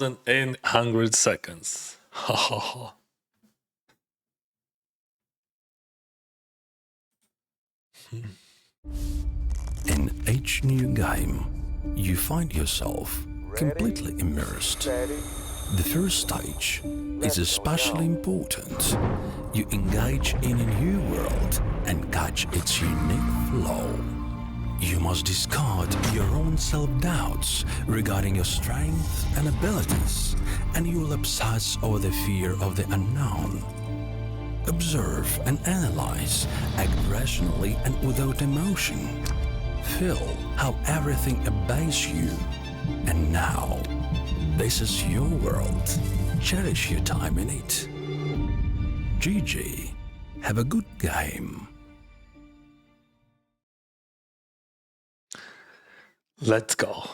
1,800 seconds. Ha ha ha. In each new game, you find yourself completely immersed. The first stage is especially important. You engage in a new world and catch its unique flow. You must discard your own self-doubts regarding your strengths and abilities, and you will obsess over the fear of the unknown. Observe and analyze, act rationally and without emotion. Feel how everything obeys you. And now, this is your world. Cherish your time in it. GG. Have a good game. Let's go.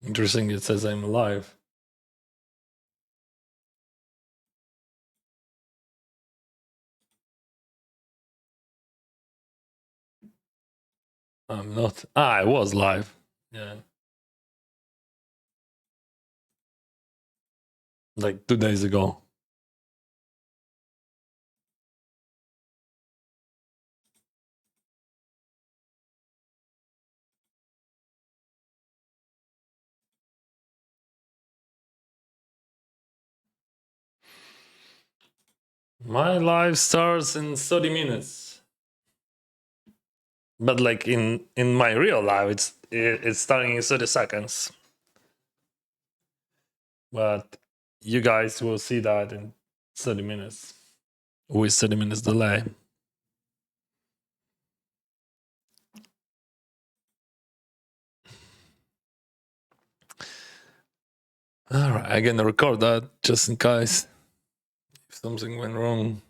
Interesting, it says I'm alive. I'm not. I was live. Yeah. Like 2 days ago. My live starts in 30 minutes. But like in my real life, it's starting in 30 seconds. But you guys will see that in 30 minutes. With 30 minutes delay. Alright, I'm gonna record that just in case if something went wrong.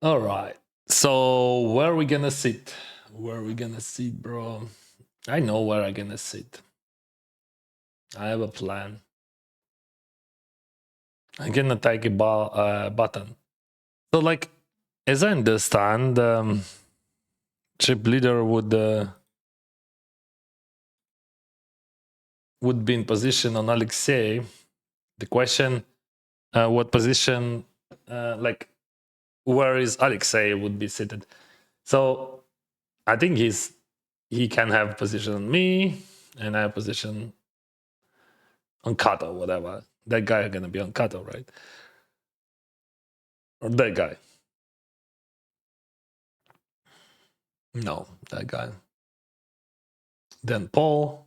Alright, so where are we gonna sit? Where are we gonna sit, bro? I know where I'm gonna sit. I have a plan. I'm gonna take a button. So like, as I understand, chip leader would be in position on Alexei. The question, what position, like, where is Alexei would be seated. So I think he can have position on me, and I have position on Kato, whatever. That guy is gonna be on Kato, right? Or that guy. No, that guy. Then Paul,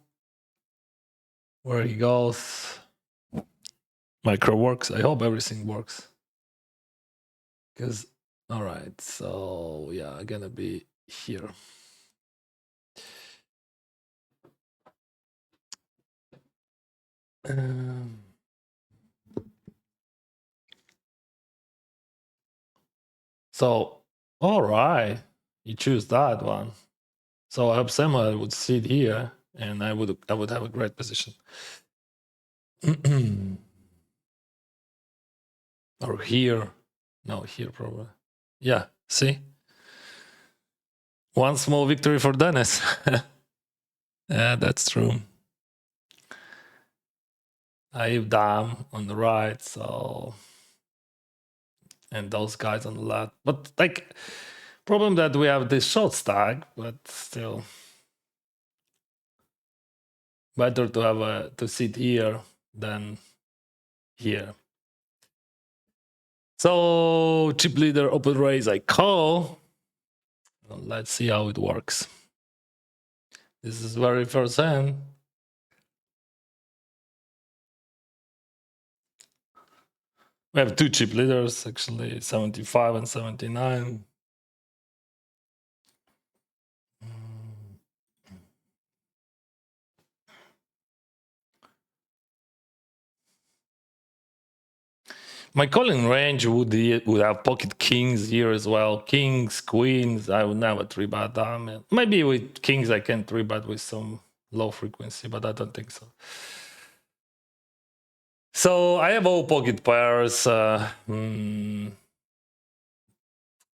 where he goes. Micro works. I hope everything works. Because, all right, so yeah, I'm gonna be here. So, all right, you choose that one. So I hope Samuel would sit here, and I would have a great position. Or here. No, here probably. Yeah, see? One small victory for Dennis. Yeah, that's true. I have Dam on the right, so... And those guys on the left. But, like, problem that we have this short stack, but still... Better to have to sit here than here. So, chip leader open raise I call. Well, let's see how it works. This is very first hand. We have two chip leaders, actually, 75 and 79. My calling range would have pocket kings here as well. Kings, queens, I would never 3-bet them. Maybe with kings I can 3-bet with some low frequency, but I don't think so. So I have all pocket pairs.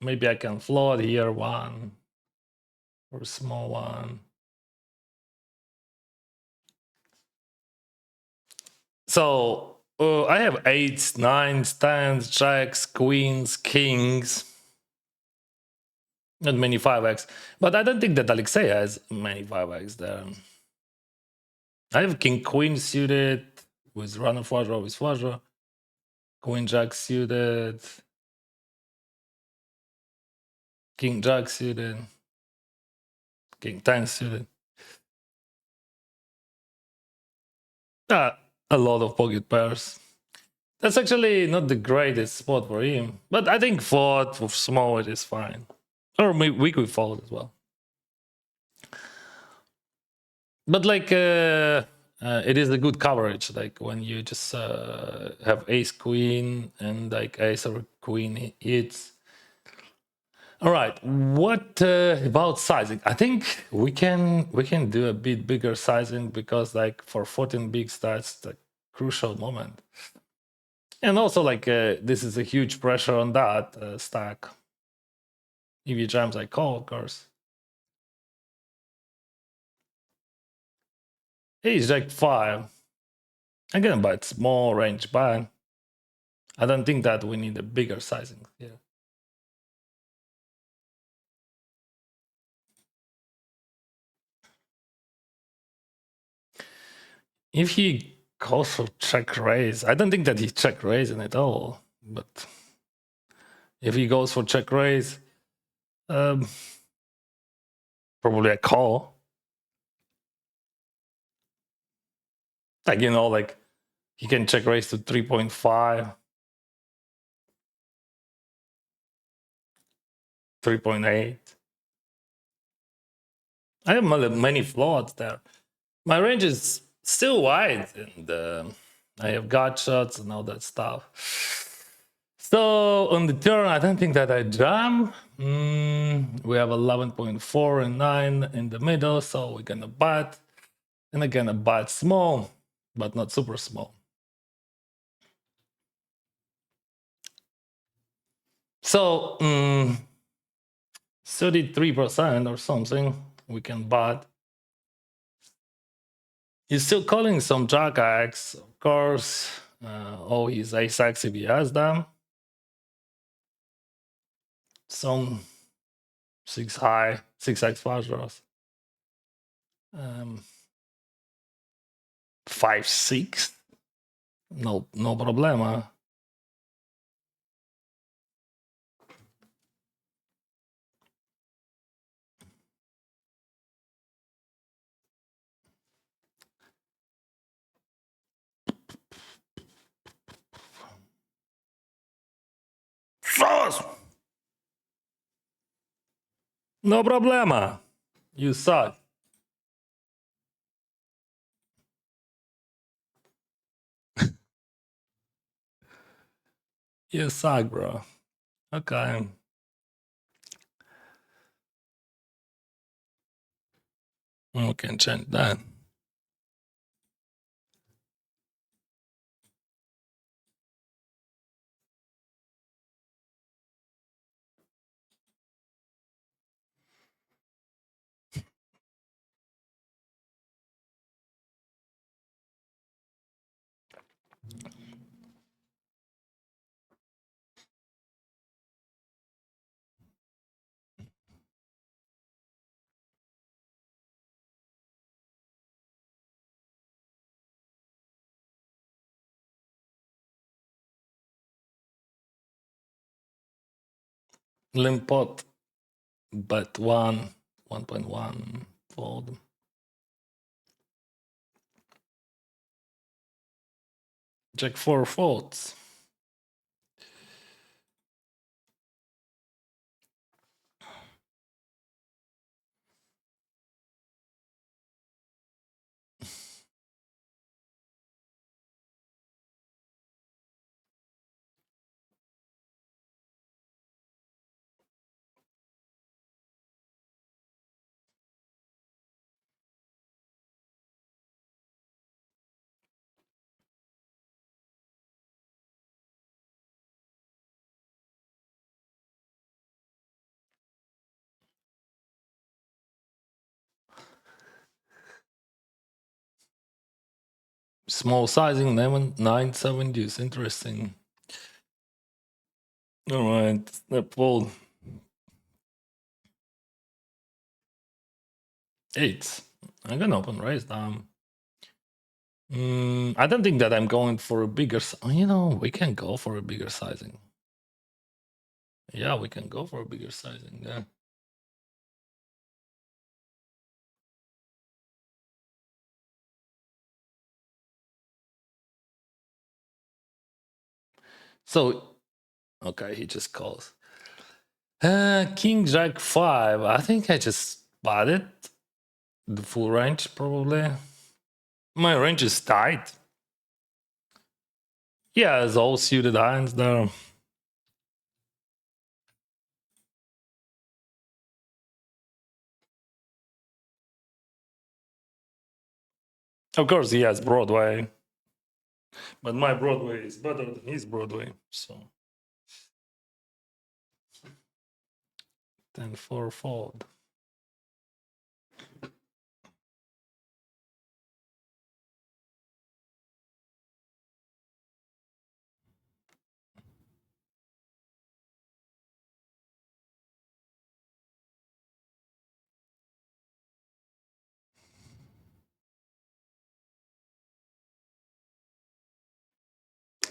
Maybe I can float here one or a small one. So I have 8s, 9s, 10s, jacks, queens, kings. Not many 5x, but I don't think that Alexei has many 5x there. I have king queen suited with runner flush with flush, queen jack suited, king jack suited, king 10 suited. A lot of pocket pairs. That's actually not the greatest spot for him, but I think fold for small it is fine. Or we could fold as well. But like it is a good coverage, like when you just have ace queen and like ace or queen hits. All right, what about sizing? I think we can do a bit bigger sizing because like for 14 bigs that's the crucial moment. And also like this is a huge pressure on that stack. If you jams I call, of course. Ace jack 5. Again, but small range buy. I don't think that we need a bigger sizing here. If he goes for check raise, I don't think that he's check raising at all. But if he goes for check raise, probably a call. Like, you know, like he can check raise to 3.5, 3.8. I have many floats there. My range is still wide, and I have gut shots and all that stuff. So on the turn, I don't think that I jam. We have 11.4 and 9 in the middle, so we're gonna bet. And again, a bet small, but not super small. So 33% or something we can bet. He's still calling some jack X, of course. All his ace X if he has them. Some 6 high, 6x flush draws. 5-6. No problema. No problema. You suck. You suck, bro. Okay. We can change that. Limp pot, but 1.1 fold. Jack 4 folds. Small sizing, 9-7 deuce. Interesting. All right, snap fold. 8. I'm gonna open raise down. I don't think that I'm going for a bigger. You know, we can go for a bigger sizing. Yeah, we can go for a bigger sizing. Yeah. So, okay, he just calls. King Jack 5. I think I just bought it. The full range, probably. My range is tight. Yeah, it's all suited hands there. Of course, he has Broadway. But my Broadway is better than his Broadway. So 10-4 fold.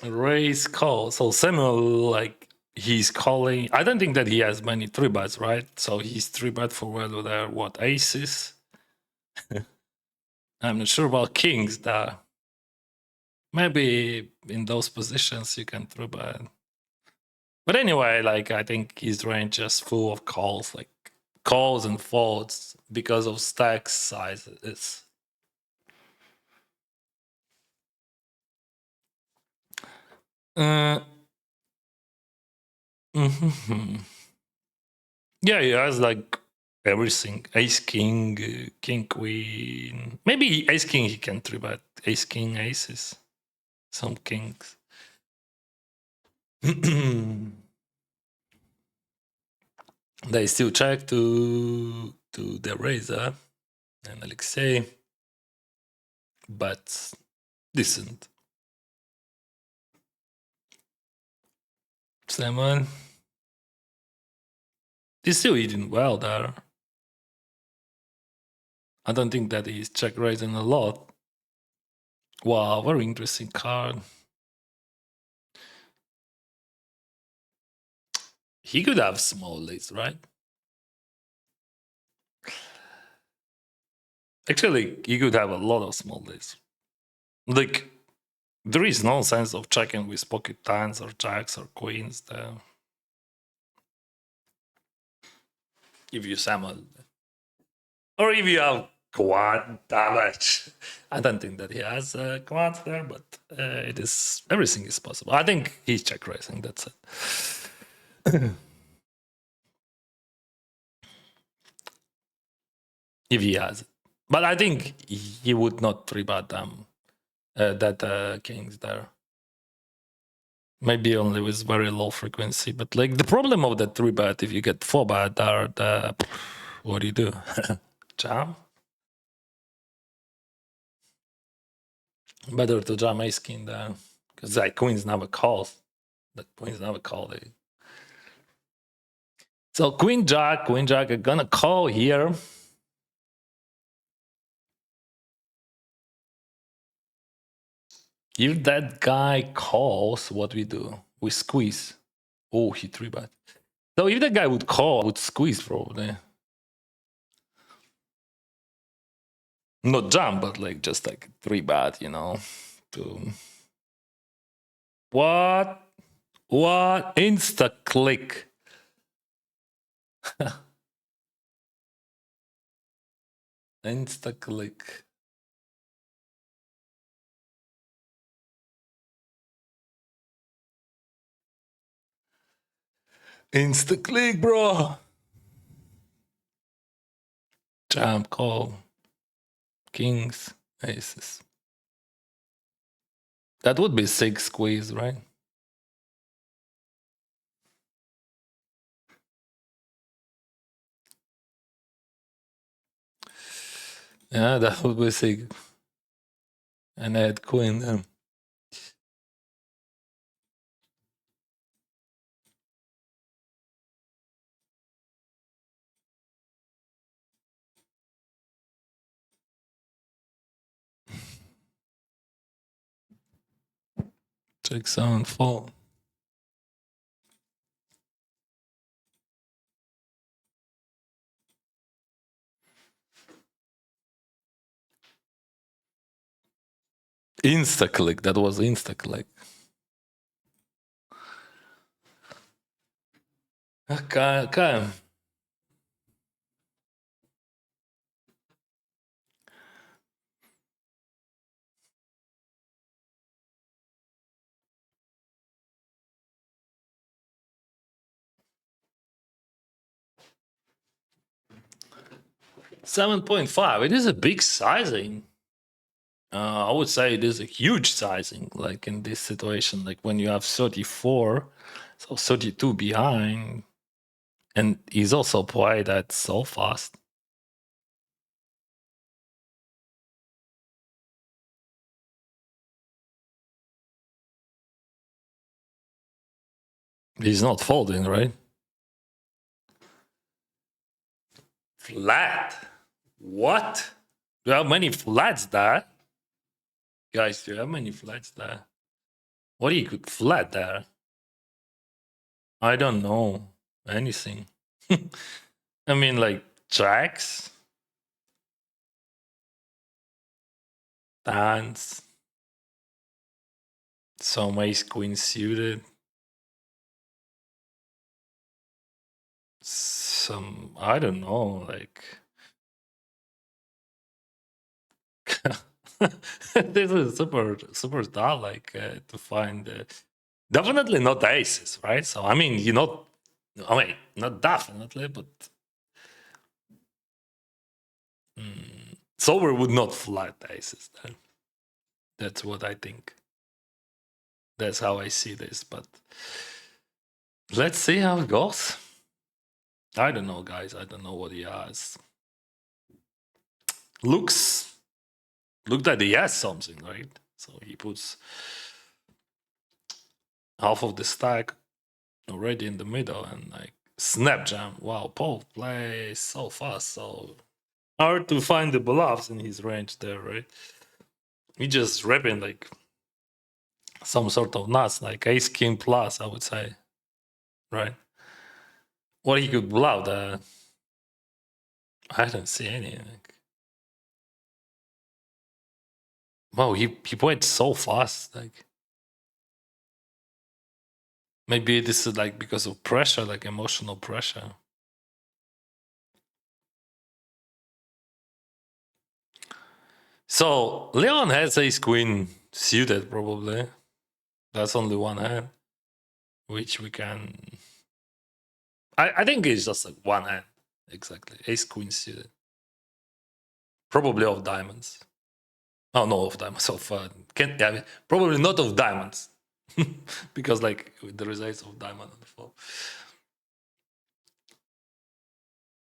Raise call. So Samuel, like, he's calling. I don't think that he has many 3-bets, right? So he's 3-bet for whether they're what, aces? I'm not sure about kings there. Maybe in those positions you can 3-bet. But anyway, like, I think his range is full of calls, like calls and folds because of stack sizes. Yeah, he has like everything. Ace king, king queen. Maybe ace king he can 3-bet. Ace king aces. Some kings. They still check to the razor and Alexei, but decent. 7. He's still eating well there. I don't think that he's check raising a lot. Wow, very interesting card. He could have small leads, right? Actually, he could have a lot of small leads. Like, there is no sense of checking with pocket tens or jacks or queens there. If you summon. Or if you have quad damage. I don't think that he has quads there, but it is, everything is possible. I think he's check raising, that's it. If he has it. But I think he would not 3-bet them, that kings there. Maybe only with very low frequency, but like the problem of the 3-bet, if you get 4-bet, are the, what do you do? Jam? Better to jam ace king there, because like queens never calls. The queens never call it. So queen jack are gonna call here. If that guy calls, what we do? We squeeze. Oh, he 3-bet. So if that guy would call, I would squeeze probably. Not jump, but like just like 3-bet, you know. To what? Insta click. Insta click. Insta click, bro. Jump call. Kings, aces. That would be 6 squeeze, right? Yeah, that would be 6. And I had queen then. Check 7 4. Insta click. That was insta click. Okay. 7.5. It is a big sizing. I would say it is a huge sizing, like in this situation, like when you have 34, so 32 behind, and he's also played that so fast. He's not folding, right? Flat. What? Do you have many flats there? Guys, do you have many flats there? What do you could flat there? I don't know anything. I mean, like jacks, tens, some ace queen suited, some, I don't know, like. This is super dull, like to find. Definitely not aces, right? So I mean, you not. I mean, not definitely, but solver would not flat aces. Then that's what I think. That's how I see this. But let's see how it goes. I don't know, guys. I don't know what he has. Looked like he has something, right? So he puts half of the stack already in the middle and like snap jam. Wow, Paul plays so fast, so hard to find the bluffs in his range there, right? He just ripping like some sort of nuts, like ace king plus, I would say, right? What he could bluff, I don't see any. Like, wow, he played so fast, like. Maybe this is like because of pressure, like emotional pressure. So Leon has ace queen suited, probably. That's only one hand, which we can. I think it's just like one hand, exactly. Ace queen suited, probably of diamonds. Oh no, of diamonds. Of can yeah, probably not of diamonds, because like there is ace of diamond on the floor.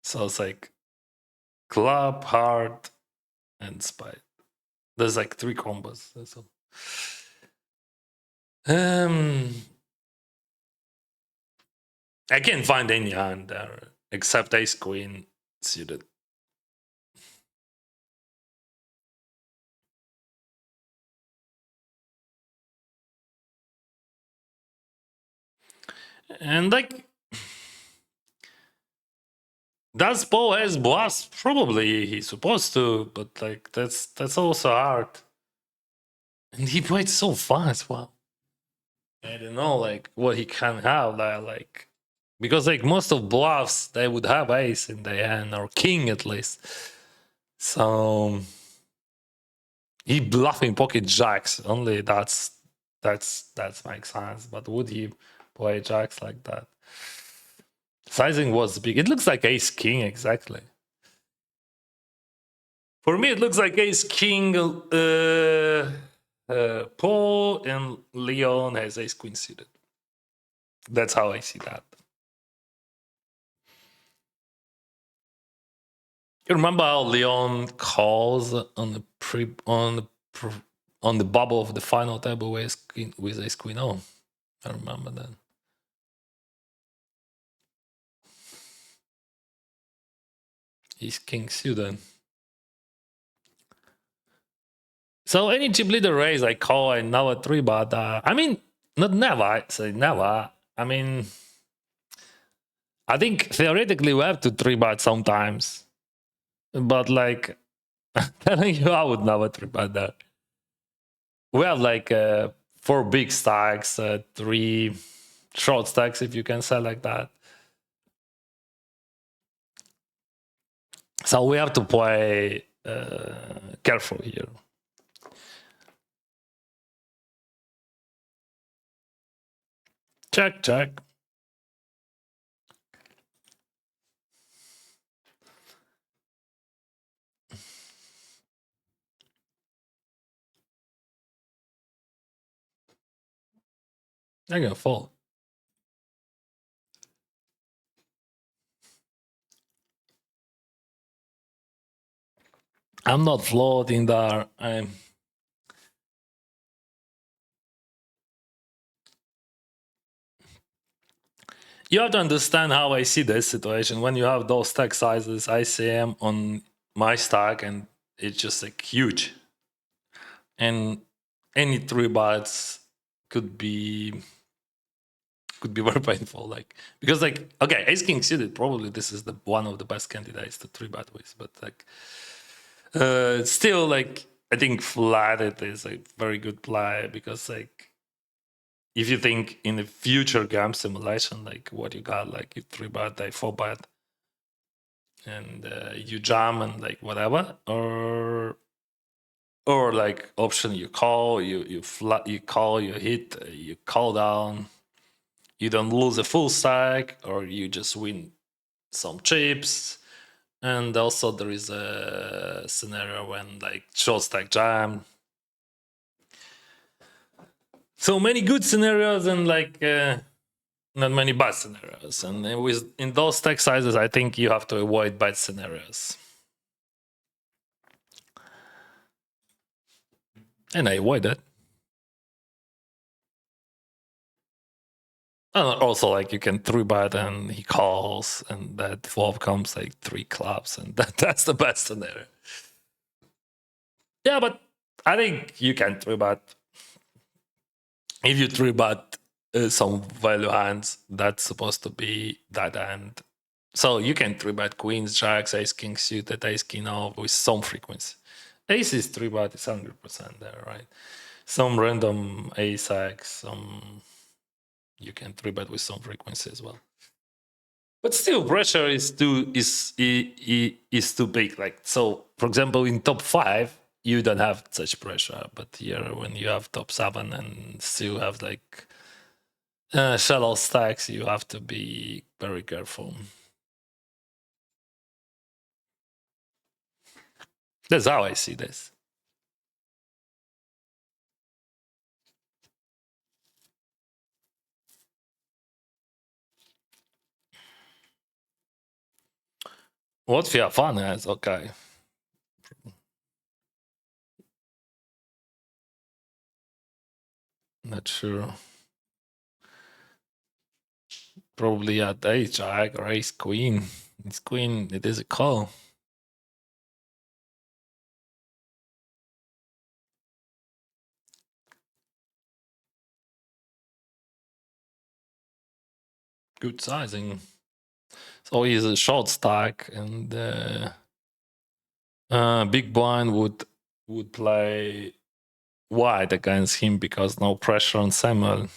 So it's like club, heart, and spade. There's like 3 combos. That's all. I can't find any hand there except ace queen suited. And like, does Paul has bluffs? Probably he's supposed to, but like that's also hard. And he played so fast. Wow. I don't know, like what he can have there, like because like most of bluffs they would have ace in their hand or king at least. So he bluffing pocket jacks. Only that makes sense. But would he play jacks like that? Sizing was big. It looks like ace king exactly. For me, it looks like ace king. Paul and Leon has ace queen suited. That's how I see that. You remember how Leon calls on the on the bubble of the final table with ace queen. Oh, I remember that. Ace king suited. So any chip leader raise, I call, I never three, but I mean, not never. I say never. I mean, I think theoretically we have to three bet sometimes, but like telling you, I would never three bet that. We have like 4 big stacks, 3 short stacks, if you can say like that. So we have to play careful here. Check, check. I'm gonna fall. I'm not floating there. You have to understand how I see this situation. When you have those stack sizes, I see them on my stack, and it's just like huge. And any 3 bets could be very painful. Like, because like, okay, ace king suited, probably this is the one of the best candidates to 3 bet with, but like still, like, I think flatted is a very good play, because like if you think in the future game simulation, like what you got, like you 3 bet, they 4 bet, and you jam and like whatever, or like option you call, you flat, you call, you hit, you call down, you don't lose a full stack, or you just win some chips. And also there is a scenario when like short stack jam. So many good scenarios and like not many bad scenarios. And with in those stack sizes, I think you have to avoid bad scenarios. And I avoid it. And also, like, you can 3-bet and he calls, and that flop comes like 3 clubs, and that's the best scenario. Yeah, but I think you can 3-bet. If you 3-bet some value hands, that's supposed to be that hand. So you can 3-bet queens, jacks, ace king suited, ace king off with some frequency. Ace is 3-bet is 100% there, right? Some random ace x, some you can 3-bet with some frequency as well. But still, pressure is too big. Like, so, for example, in top 5, you don't have such pressure. But here, when you have top 7 and still have like shallow stacks, you have to be very careful. That's how I see this. What Fiafan has, okay. Not sure. Probably at ace jack or ace queen. It's queen, it is a call. Good sizing. So he's a short stack, and big blind would play wide against him because no pressure on Samuel.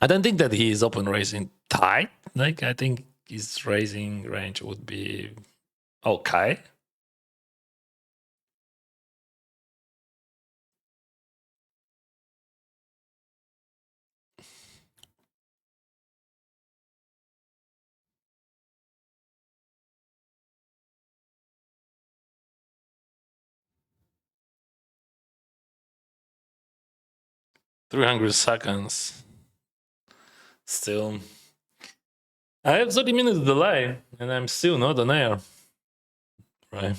I don't think that he is open raising tight. Like, I think his raising range would be okay. $300 still. I have 30 minutes delay, and I'm still not on air. Right.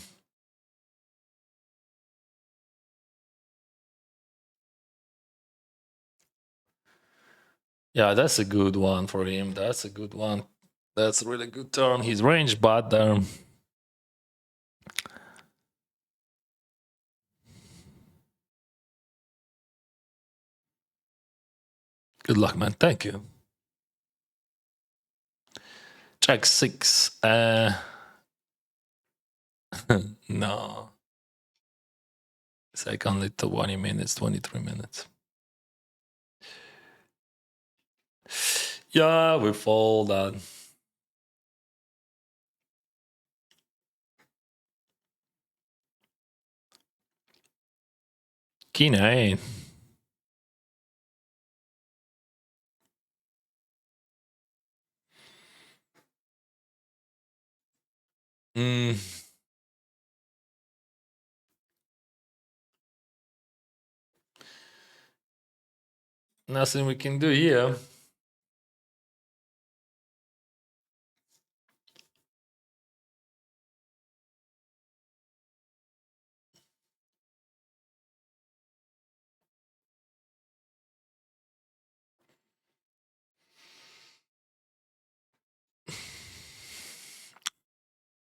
Yeah, that's a good one for him. That's a good one. That's a really good turn. His range, but good luck, man. Thank you. Check 6. No. It's like only 20 minutes, 23 minutes. Yeah, we fold that. King 8. Nothing we can do here.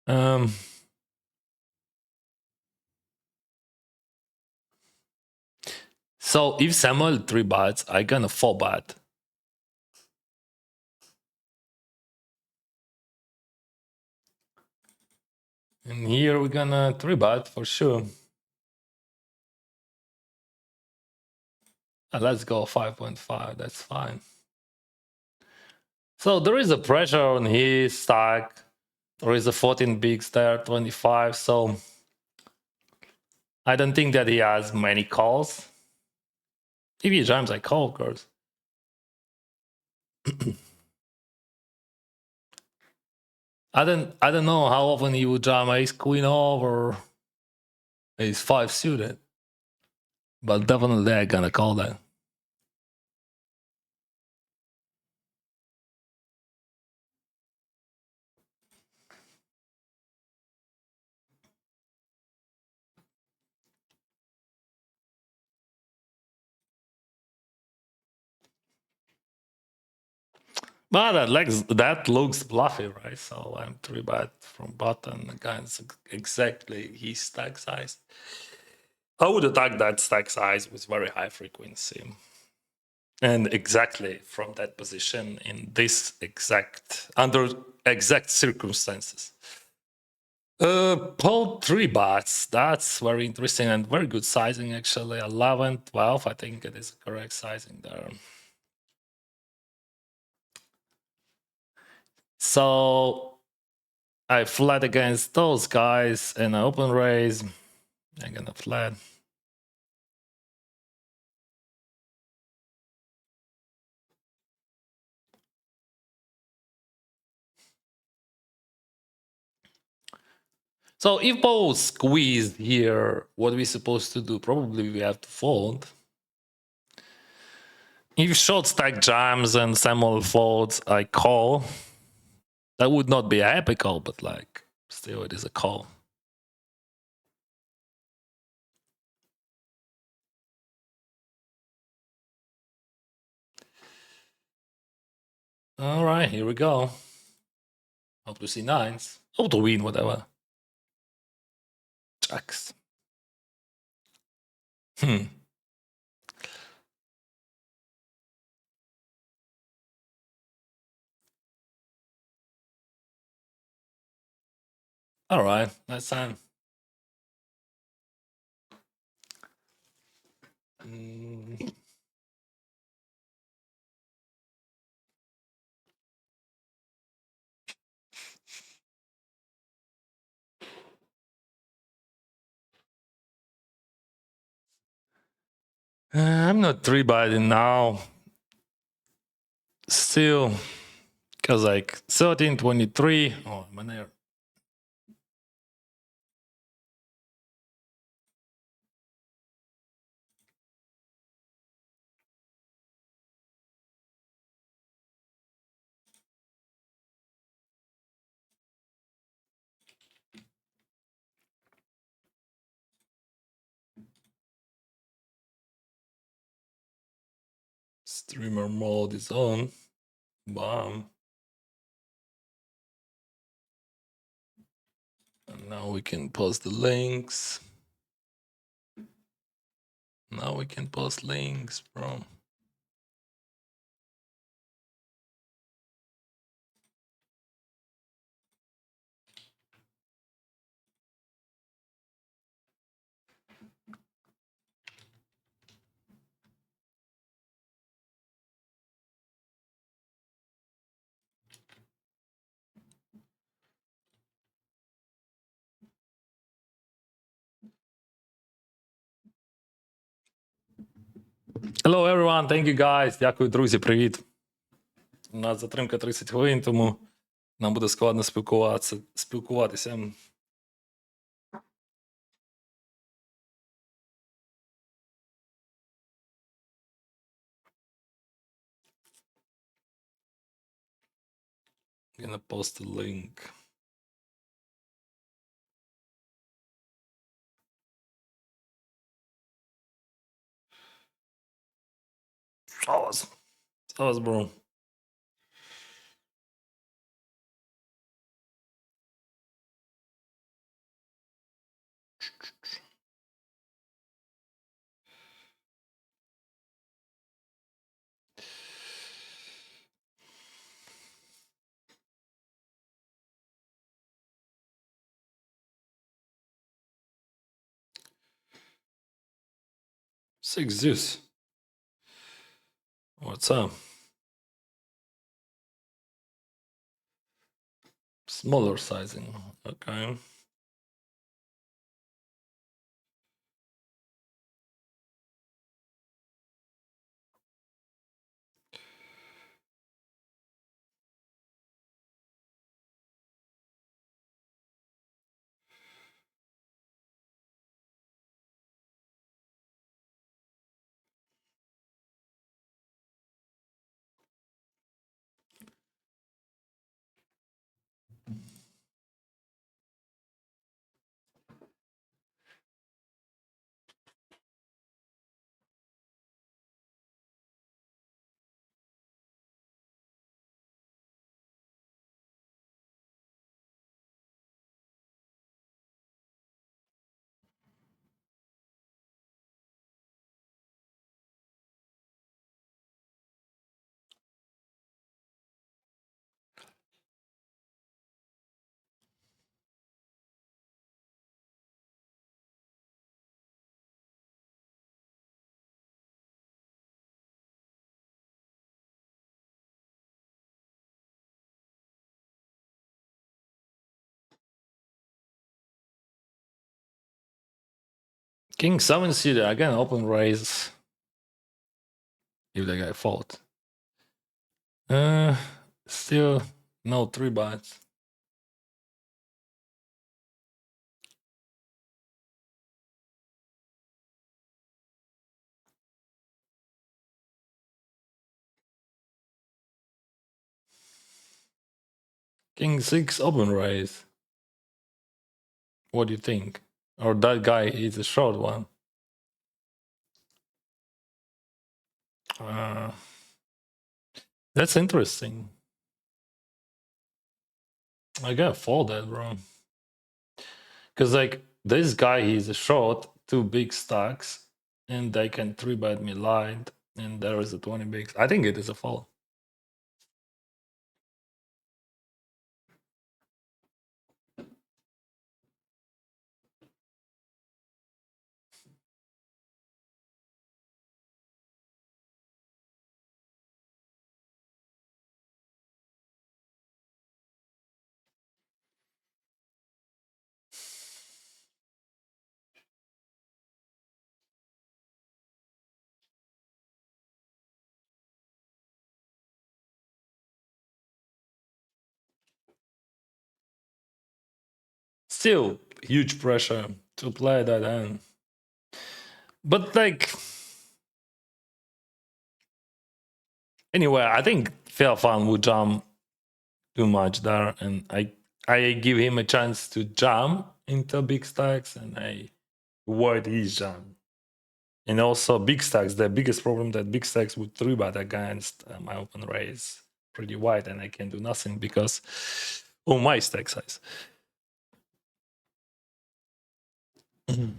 Um, so if Samuel 3 bats, I gonna 4 bat. And here we're gonna 3 bat for sure. Let's go 5.5. That's fine. So there is a pressure on his stack. There is a 14 bigs there, 25. So I don't think that he has many calls. If he jams, I call, of course. I don't know how often he would jam ace queen off or ace 5 suited. But definitely I'm gonna call that. But that looks bluffy, right? So I'm 3 bet from button against exactly his stack size. I would attack that stack size with very high frequency. And exactly from that position in this under exact circumstances. Paul 3 bats, that's very interesting and very good sizing actually. 11, 12, I think it is correct sizing there. So I flat against those guys and I open raise. I'm gonna flat. So if Paul squeezed here, what are we supposed to do? Probably we have to fold. If short stack jams and Samuel folds, I call. That would not be a happy call, but like still it is a call. All right, here we go. Hope to see nines. Hope to win, whatever. Jacks. All right, that's time. I'm not 3-betting now. Still, because like 13, 23. Oh, I'm there. Streamer mode is on. Bam. And now we can post the links. Now we can post links, bro. Hello everyone, thank you guys. Дякую, друзі, привіт. У нас затримка 30 хвилин, тому нам буде складно спілкуватися. I'm gonna post a link. Салас, bro. Six Zeus. What's up? Smaller sizing, okay. King 7 seater, again, open raise. If the guy fault. Still no 3 bites. King 6 open raise. What do you think? Or that guy is a short one? That's interesting. I gotta fold that, bro. Because like this guy, he's a short, 2 big stacks, and they can 3-bet me light, and there is a 20 bigs. I think it is a fold. Still huge pressure to play that hand. But like, anyway, I think Fairfan would jump too much there, and I give him a chance to jump into big stacks, and I word his jump. And also big stacks. The biggest problem that big stacks would 3-bet against my open raise pretty wide, and I can do nothing because of my stack size. We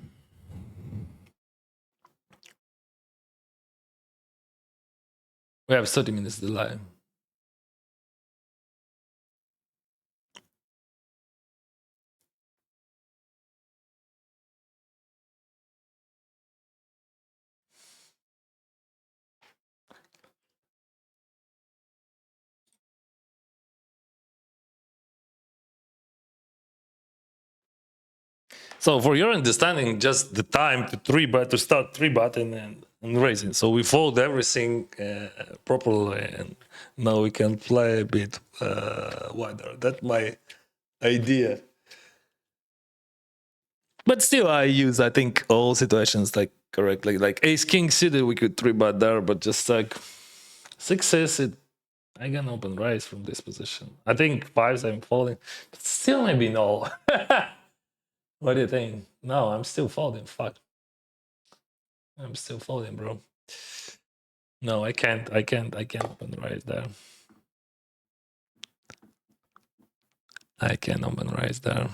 have 30 minutes delay. So for your understanding, just the time to 3-bet, to start 3-bet and raising. So we fold everything properly, and now we can play a bit wider. That's my idea. But still, I use, I think, all situations like correctly. Like ace king suited, we could 3-bet there, but just like sixes, I can open raise from this position. I think fives I'm folding, but still maybe no. What do you think? No, I'm still folding. Fuck. I'm still folding, bro. No, I can't open raise there. I can't open raise there.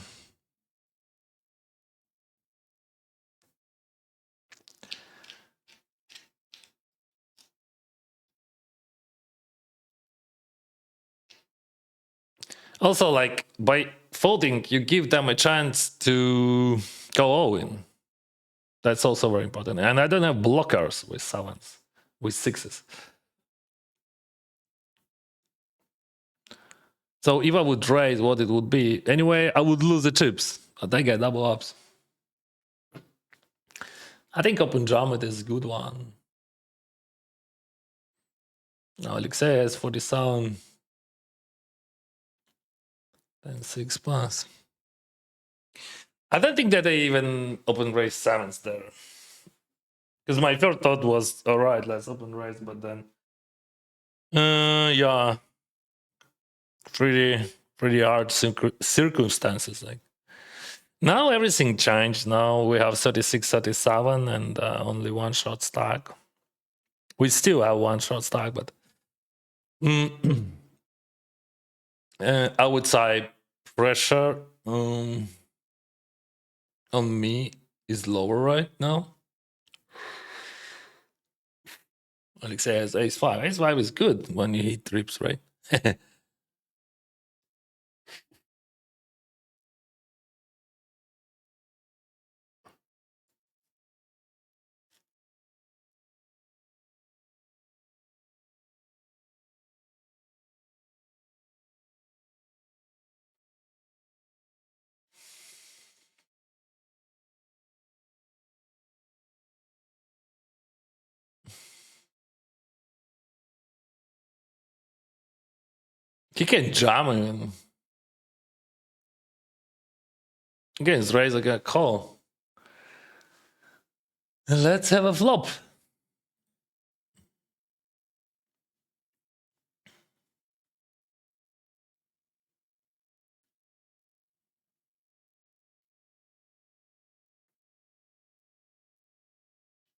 Also, like, by folding, you give them a chance to go all in. That's also very important. And I don't have blockers with sevens, with sixes. So if I would raise what it would be, anyway, I would lose the chips. But I get double ups. I think open jam is a good one. Now Alexei has 47. Then 6 plus. I don't think that I even open raise sevens there. Because my first thought was, all right, let's open raise, but then, yeah, pretty hard circumstances. Like now everything changed. Now we have 36, 37, and only one shot stack. We still have one shot stack, but I would say pressure on me is lower right now. Alexei has ace 5. Ace 5 is good when you hit trips, right? He can jam him. Against raise, I got call. Let's have a flop.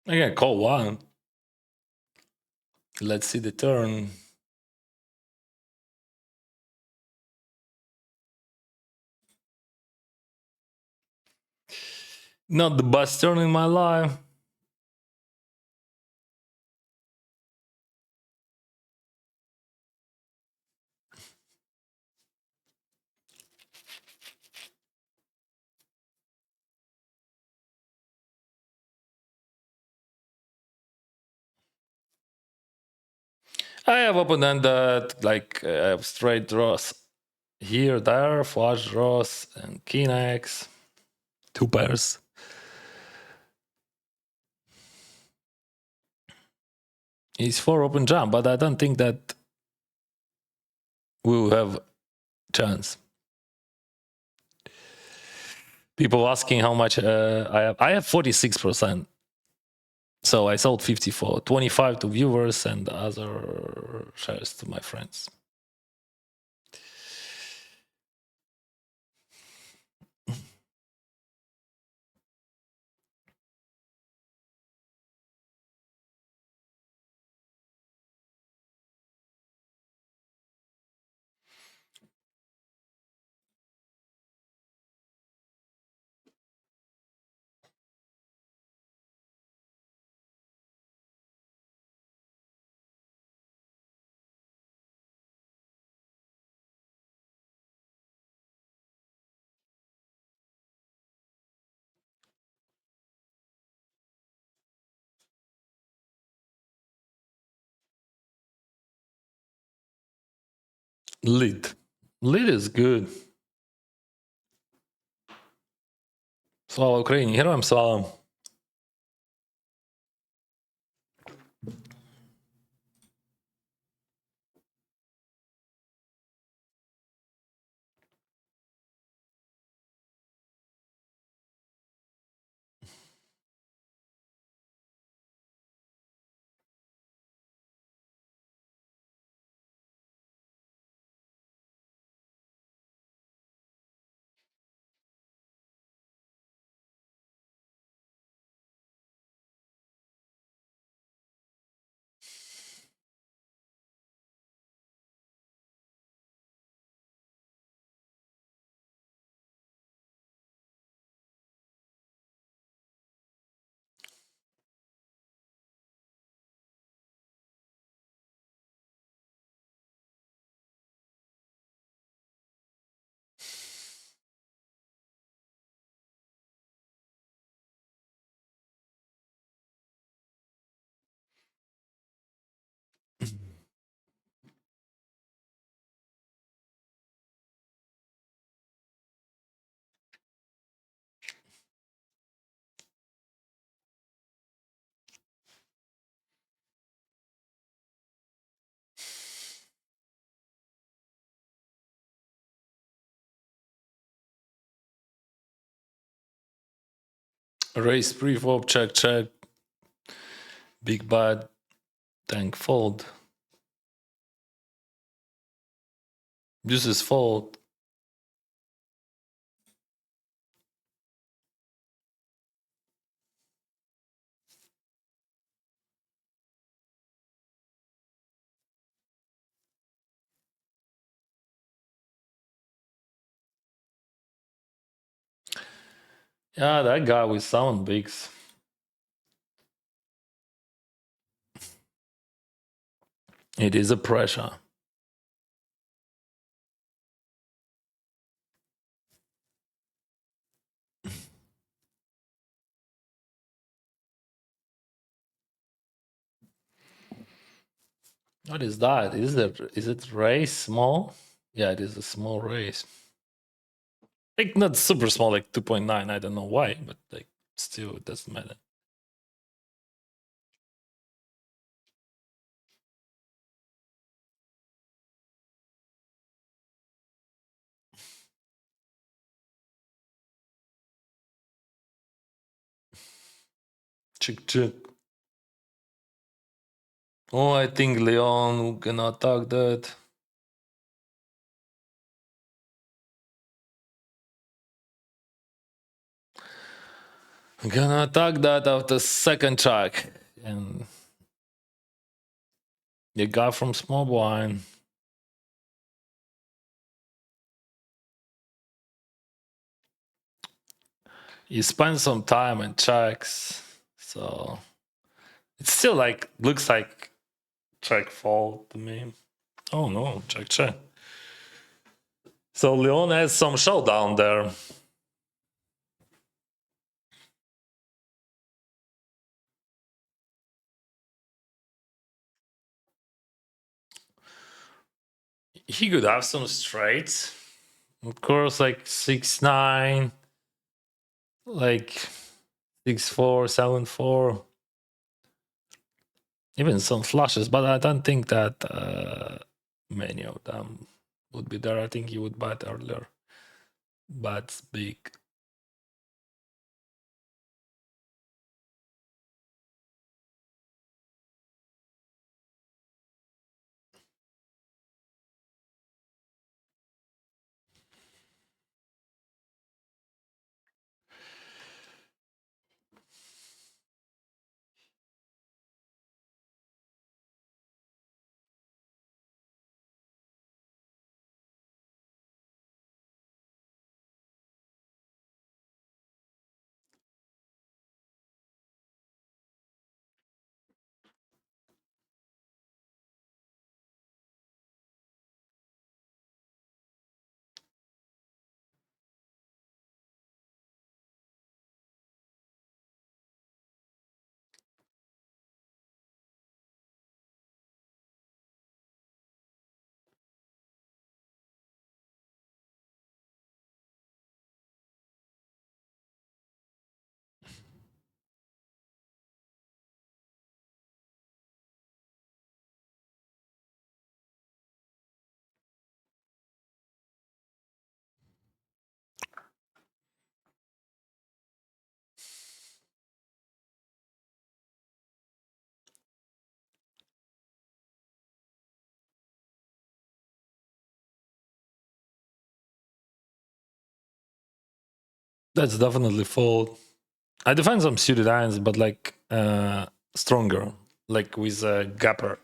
I got call one. Let's see the turn. Not the best turn in my life. I have open-ended, like I have straight draws here, there, flush draws, and king X. 2 pairs. It's 4 open jam, but I don't think that we will have chance. People asking how much I have. I have 46%. So I sold 54, 25 to viewers and other shares to my friends. Lead. Lead is good. Слава Україні! Героям слава! Raise pre-flop, check. Big bad, tank fold. Deuces fold. Yeah, that guy with sound bigs. It is a pressure. What is that? Is it raise small? Yeah, it is a small raise. Like not super small, like 2.9. I don't know why, but like still it doesn't matter. Check. Oh, I think Leon gonna attack that. Gonna attack that after second check. And the guy from small blind. He spends some time and checks. So it's still like looks like check fold to me. Oh no, check. So Leon has some showdown there. He could have some straights. Of course, like 6-9, like 6-4, 7-4. Even some flushes, but I don't think that many of them would be there. I think he would bet earlier. Bets big. That's definitely fold. I defend some suited hands, but like stronger, like with a gapper.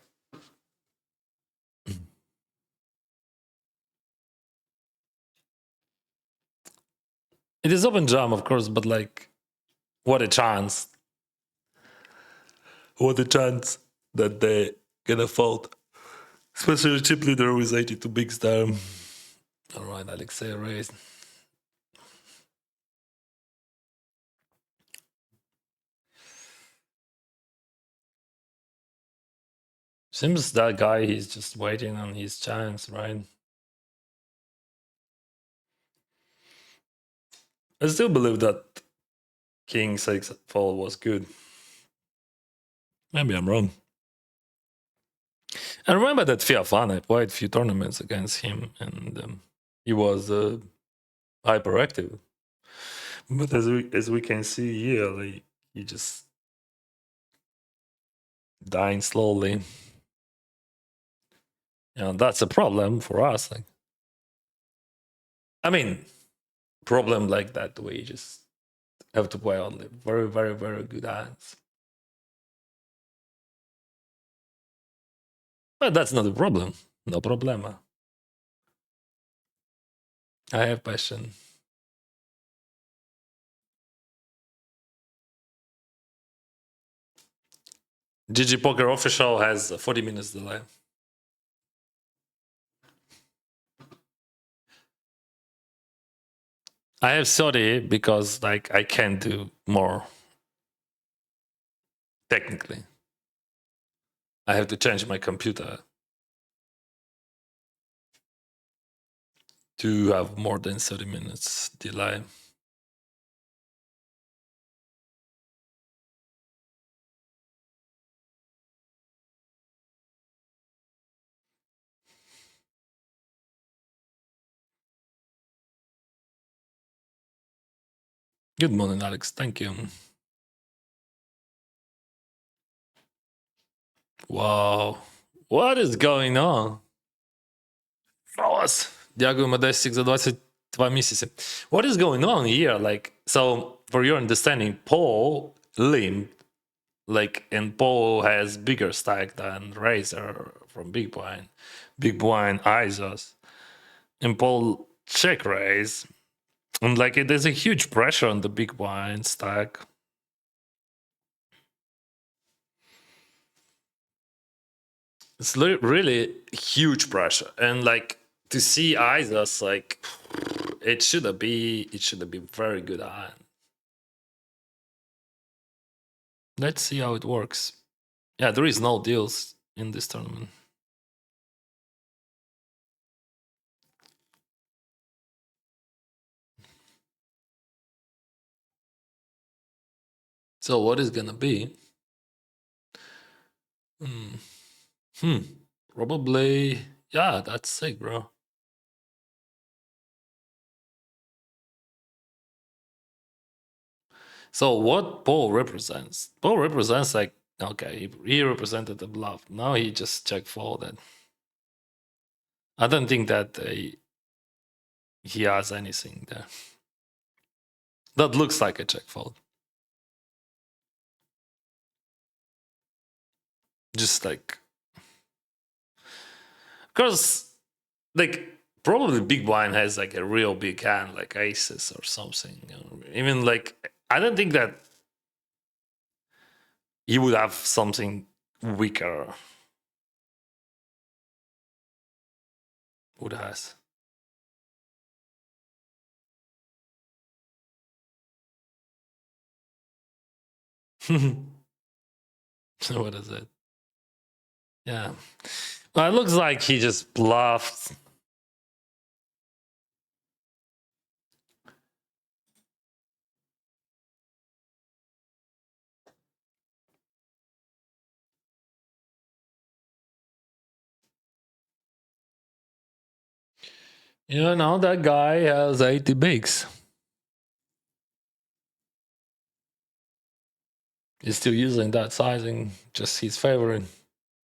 It is open jam, of course, but like, what a chance! What a chance that they gonna fold, especially chip leader with 82 big star. All right, Alexei raised. Seems that guy, he's just waiting on his chance, right? I still believe that King 6 fold was good. Maybe I'm wrong. I remember that Fiafan, I played a few tournaments against him, and he was hyperactive. But as we can see here, like, he just dying slowly. That's a problem for us. Like, I mean, problem like that we just have to play only very, very, very good hands. But that's not a problem. No problema. I have passion. GG Poker official has a 40 minutes delay. I have 30 because like I can do more. Technically, I have to change my computer to have more than 30 minutes delay. Good morning, Alex. Thank you. Wow. What is going on? Flawless. Дякую, Медестик, за 22 місяці. What is going on here? Like, so for your understanding, Paul limped, like, and Paul has bigger stack than Razor from Big Blind. Big Blind eyes us. And Paul check raise. And like, there's a huge pressure on the Big Blind stack. It's really huge pressure. And like, to see Isas, like, it should be very good hand. Let's see how it works. Yeah, there is no deals in this tournament. So what is gonna be? Probably, yeah, that's sick, bro. So what Paul represents? Paul represents like, okay, he represented the bluff. Now he just check folded. I don't think that he has anything there. That looks like a check fold. Just like, because like probably Big Blind has like a real big hand, like aces or something. Even like, I don't think that he would have something weaker. Would has. What is it? Yeah. Well, it looks like he just bluffed. You know, that guy has 80 bigs. He's still using that sizing, just his favorite.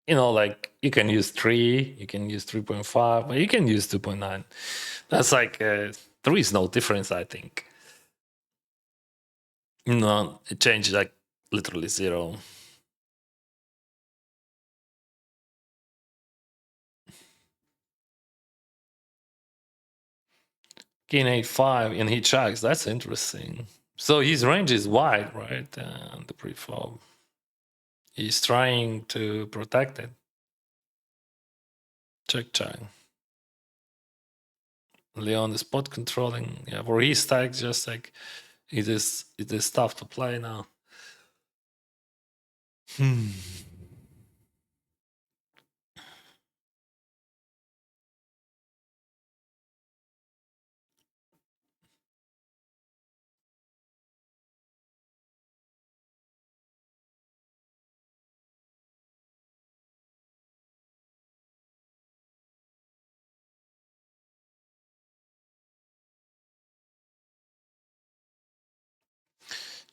You know, like, you can use 3, you can use 3.5, but you can use 2.9. That's like, there is no difference, I think. No, it changed like literally 0. King a5 and he checks. That's interesting. So his range is wide, right? The pre-flop. He's trying to protect it. Check, check. Leon is spot controlling. Yeah, for his stack, just like it is tough to play now.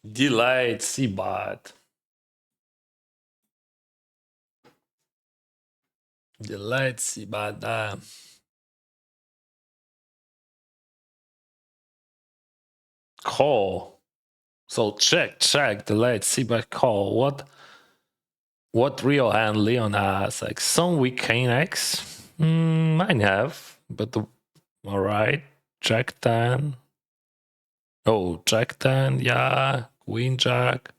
Delayed C-bot. Delayed C-bot. Call. So check, delayed C-bot call. What real hand Leon has? Like some weak King X? Mine have, but all right. Jack 10. Oh, Jack 10, yeah. Queen Jack.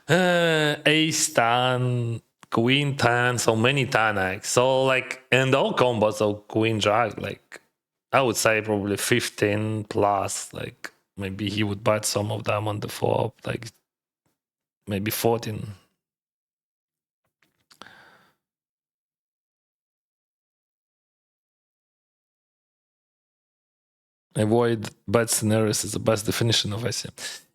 Ace 10, Queen 10, so many 10x. So like, and all combos of Queen Jack, like I would say probably 15 plus. Like maybe he would bet some of them on the flop, like maybe 14. Avoid bad scenarios is the best definition of ICM.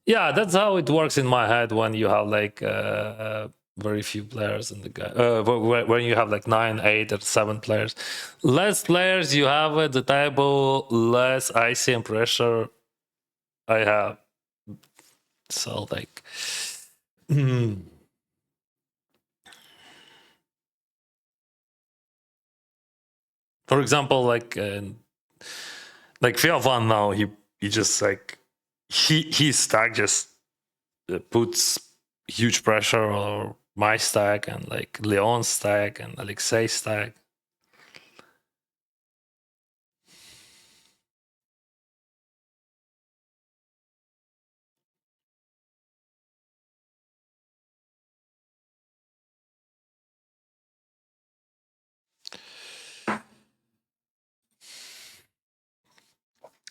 Yeah, that's how it works in my head when you have like very few players in the game. When you have like 9, 8, or 7 players. Less players you have at the table, less ICM pressure I have. So like... For example, like FEB now, he just like his stack just puts huge pressure on my stack and like Leon's stack and Alexei's stack.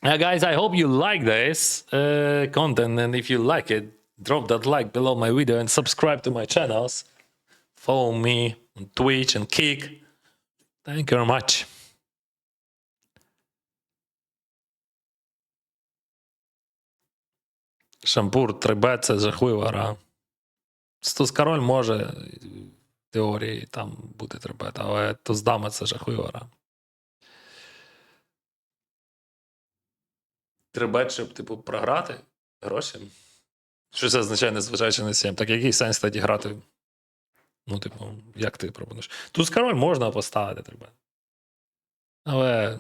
Guys, I hope you like this content, and if you like it, drop that like below my video and subscribe to my channels. Follow me on Twitch and Kick. Thank you very much. Шампур 3Б – це жахлива гра. Туз-король може в теорії там бути 3Б, але туз-дама – це жахлива гра. 3Б, щоб типу програти гроші? Що це означає, незважаючи на 7? Так який сенс тоді грати? Ну, типу, як ти пропонуєш? Туз-король можна поставити 3Б. Але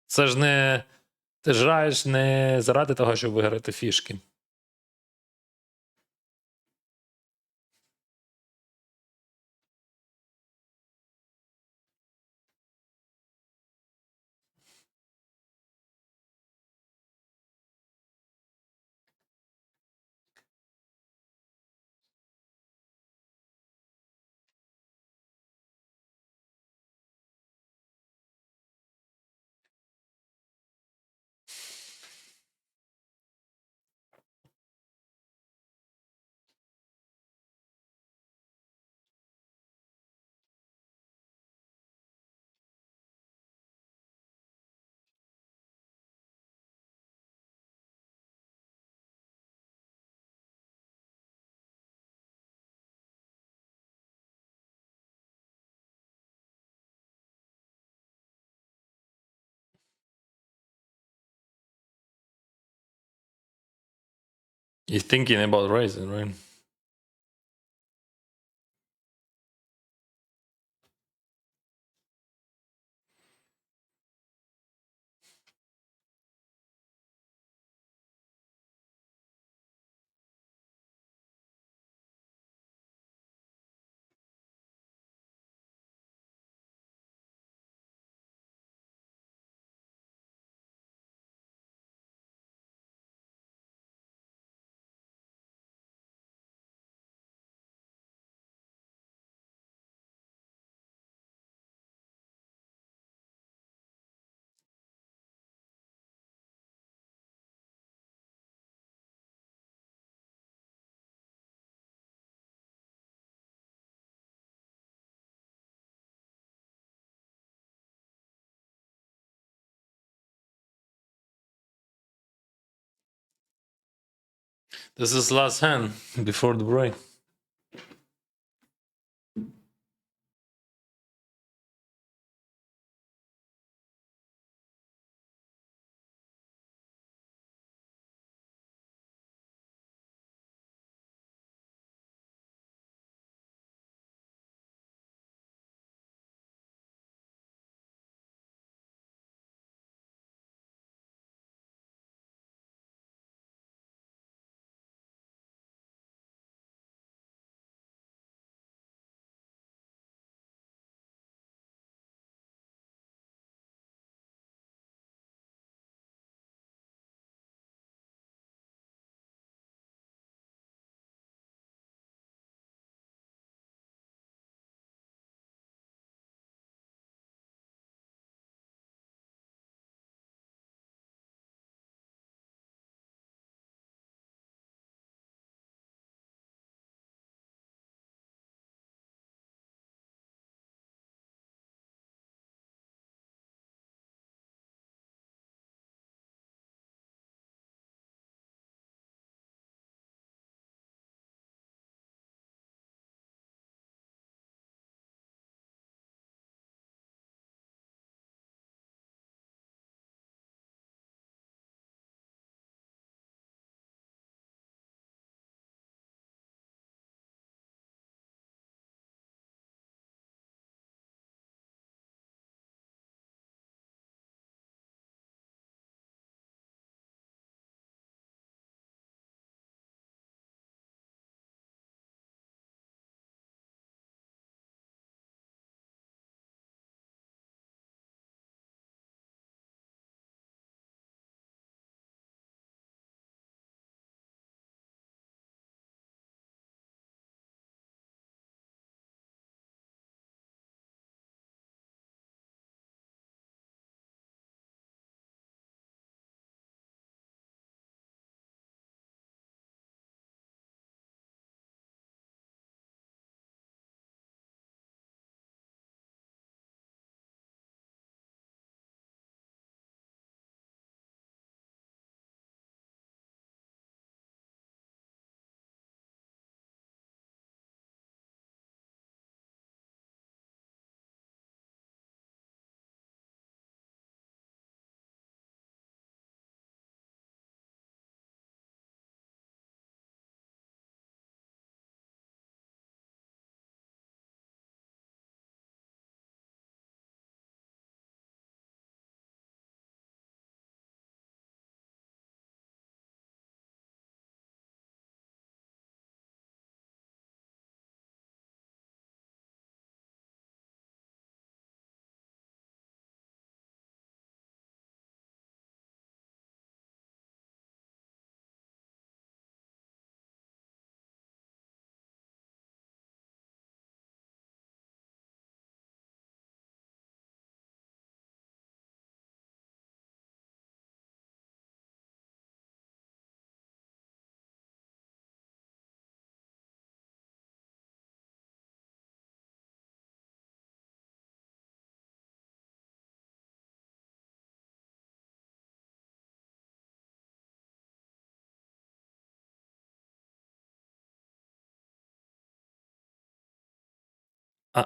це ж не... Ти ж граєш не заради того, щоб виграти фішки. You're thinking about raising, right? This is last hand before the break.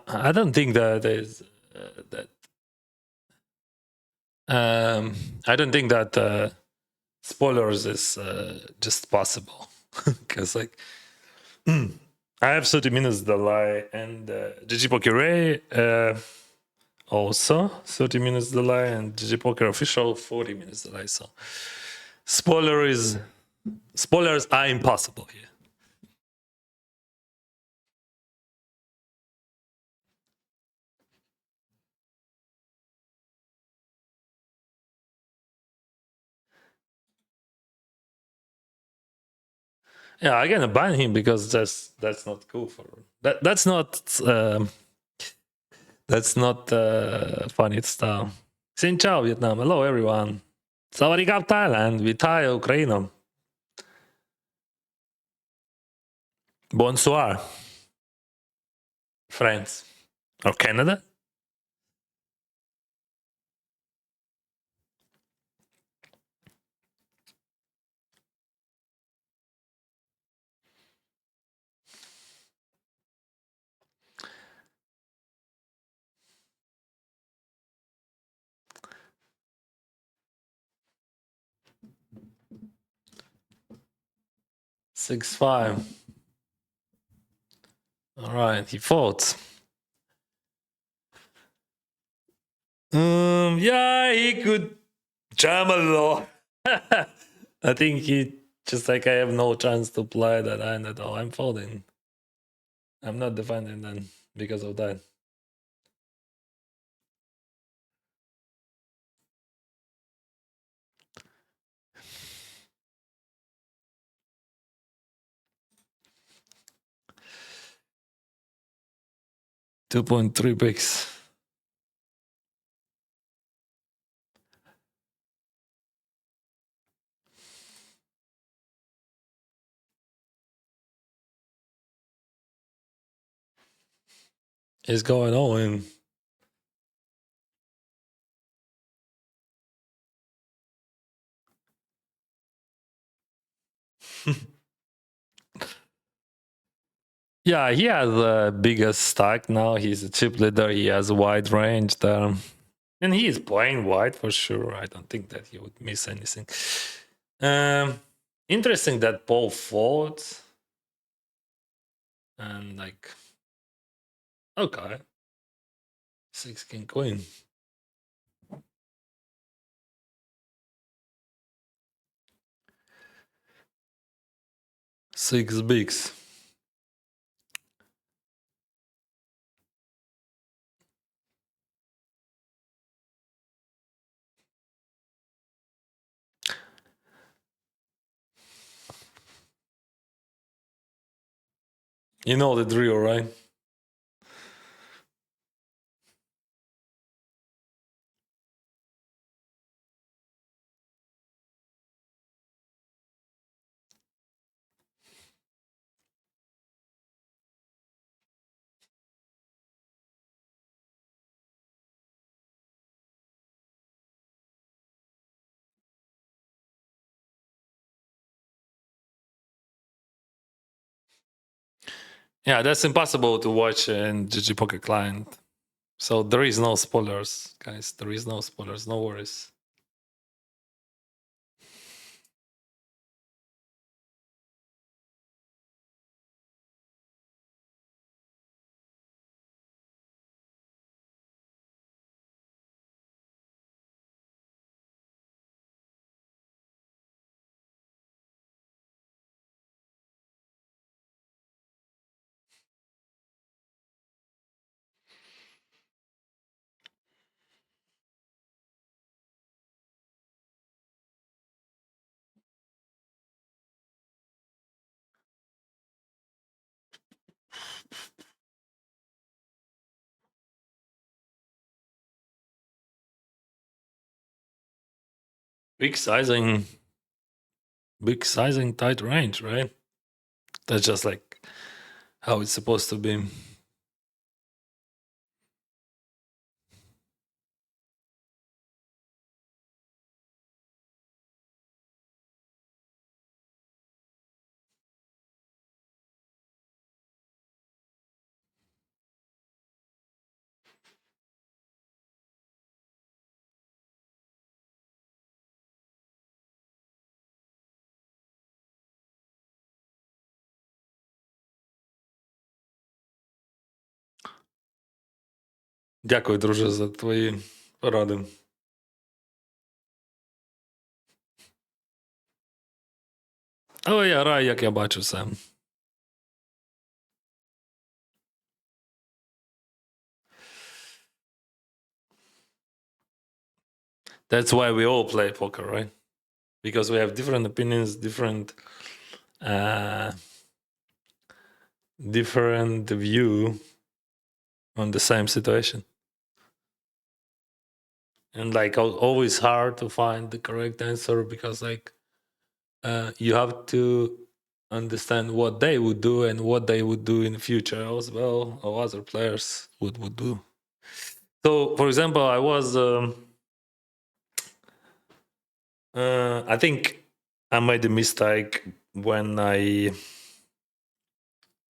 I don't think that there's that. I don't think that spoilers is just possible because like I have 30 minutes delay and GG Poker also 30 minutes delay and GG Poker official 40 minutes delay. So spoilers are impossible here. Yeah, I'm gonna ban him because that's not cool for that. That's not funny stuff. Xin chào Vietnam. Hello everyone. Sawadee krap Thailand. Vitayo Ukraina. Bonsoir. France or Canada. 6-5. All right, he fought. Yeah, he could jam a lot. I think he just like, I have no chance to play that hand at all. I'm folding. I'm not defending then because of that. $2.3 bigs. It's going all in. Yeah, he has the biggest stack now. He's a chip leader. He has a wide range there. And he is playing wide for sure. I don't think that he would miss anything. Interesting that Paul folds. And like, okay. 6 king queen. 6 bigs. You know the drill, right? Yeah, that's impossible to watch in GG Poker Client. So there is no spoilers, guys. There is no spoilers. No worries. Big sizing, tight range, right? That's just like how it's supposed to be. Дякую, друже, за твої поради. Але я граю, як я бачу все. That's why we all play poker, right? Because we have different opinions, different view on the same situation. And like always hard to find the correct answer because like you have to understand what they would do and what they would do in the future as well, or other players would do. So, for example, I was, I think I made a mistake when I,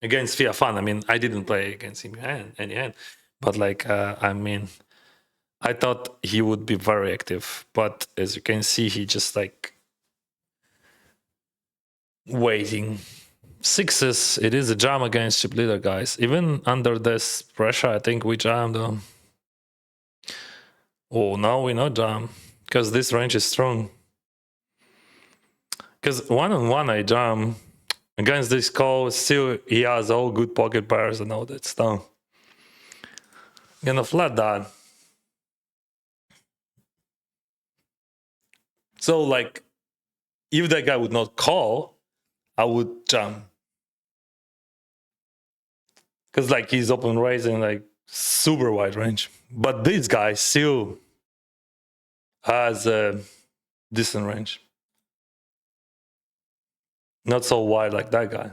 against Fiafan, I mean, I didn't play against him any hand, but like, I mean, I thought he would be very active, but as you can see, he just like waiting sixes. It is a jam against chip leader, guys. Even under this pressure, I think we jam though. Oh, now we not jam because this range is strong. Because 1-on-1 I jam against this call. Still, he has all good pocket pairs and all that stuff. Gonna flat that. So like, if that guy would not call, I would jam. Because like he's open raising like super wide range. But this guy still has a decent range. Not so wide like that guy.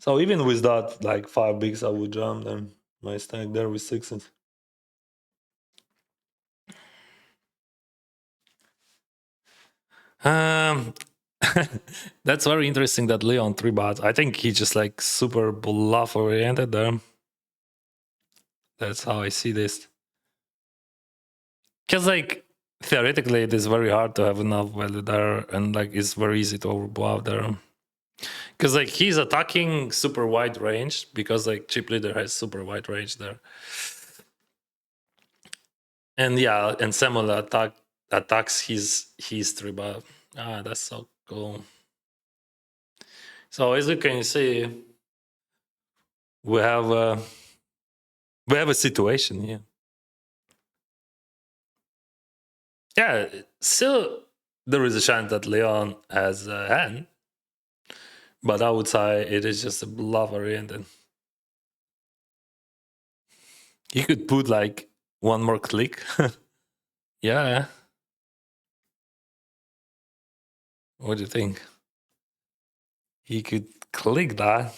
So even with that, like 5 bigs, I would jam them. My stack there with sixes. That's very interesting that Leon 3-bot. I think he just like super bluff oriented there. That's how I see this. Because like theoretically it is very hard to have enough value there, and like it's very easy to overbluff there. Because like he's attacking super wide range because like chip leader has super wide range there. And yeah, and Samuel attacks his 3-bot. Ah, that's so cool. So as you can see, we have a situation here. Yeah, still there is a chance that Leon has a hand, but I would say it is just a bluff oriented. He could put like one more click. Yeah. What do you think? He could click that.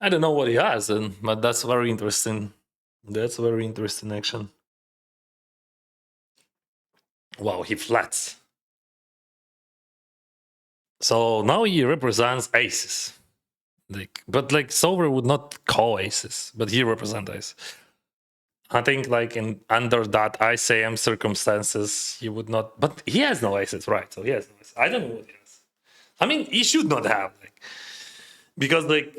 I don't know what he has, but that's very interesting. That's very interesting action. Wow, he flats. So now he represents aces. But like Solver would not call aces, but he represents aces. I think like under that ICM circumstances, he would not. But he has no aces, right? So he has no aces. I don't know what he has. I mean, he should not have, like, because like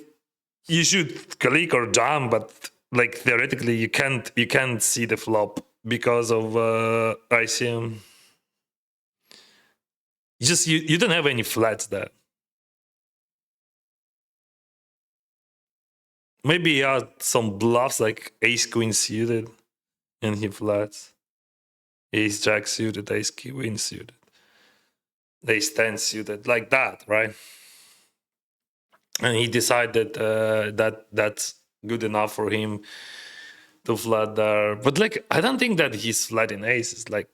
you should click or jam, but like theoretically you can't see the flop because of ICM. You don't have any flats there. Maybe he had some bluffs like ace queen suited, and he flats. Ace jack suited, ace queen suited, ace 10 suited, like that, right? And he decided that that's good enough for him to flat there. But like, I don't think that he's flatting aces. Like,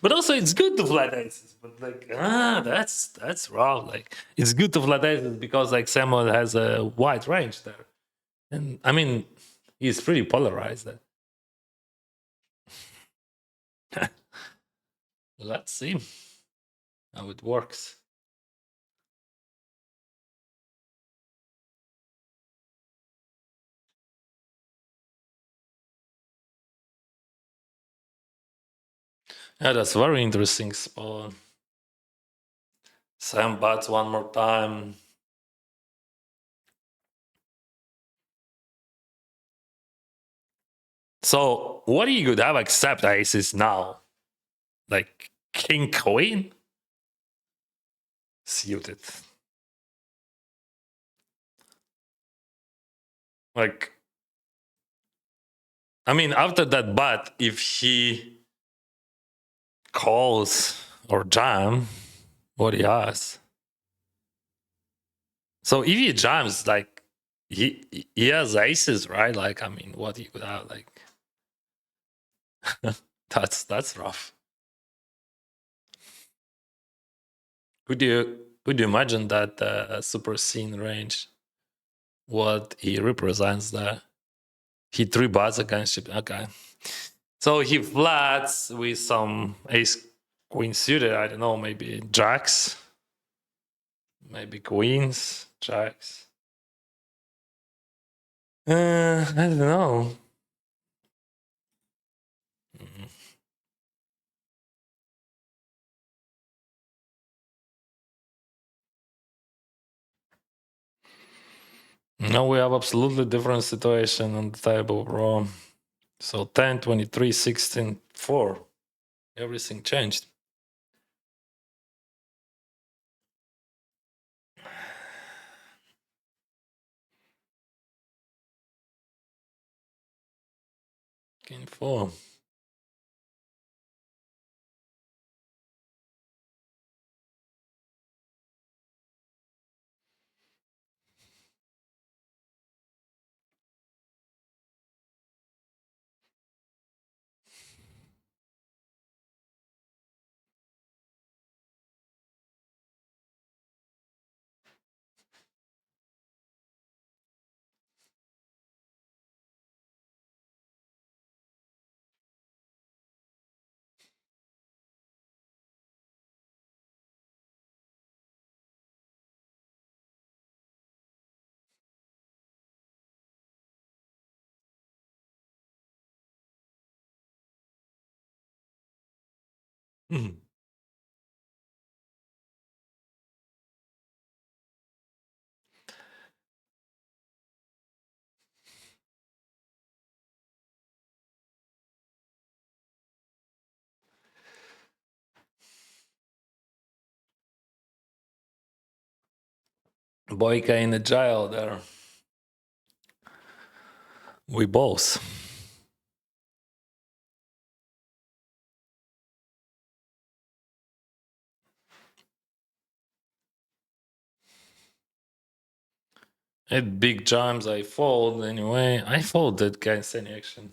but also it's good to flat aces. But like, that's rough. Like, it's good to flat aces because like Samuel has a wide range there, and I mean, he's pretty polarized there. Let's see how it works. Yeah, that's very interesting spot. Sam bats one more time. So what do you could have except aces now? Like king queen? Suited. Like, I mean, after that bat, if he calls or jam, what he has. So if he jams, like he has aces, right? Like, I mean, what he could have, like that's rough. Could you Could you imagine that super scene range? What he represents there? He 3-bets against chip. Okay. So he flats with some ace queen suited. I don't know, maybe jacks, maybe queens, jacks. I don't know. Now we have absolutely different situation on the table, bro. So 10, 23, 16, 4. Everything changed. King 4. Boyka in the jail there. We both. At big jams I fold anyway. I folded against any action.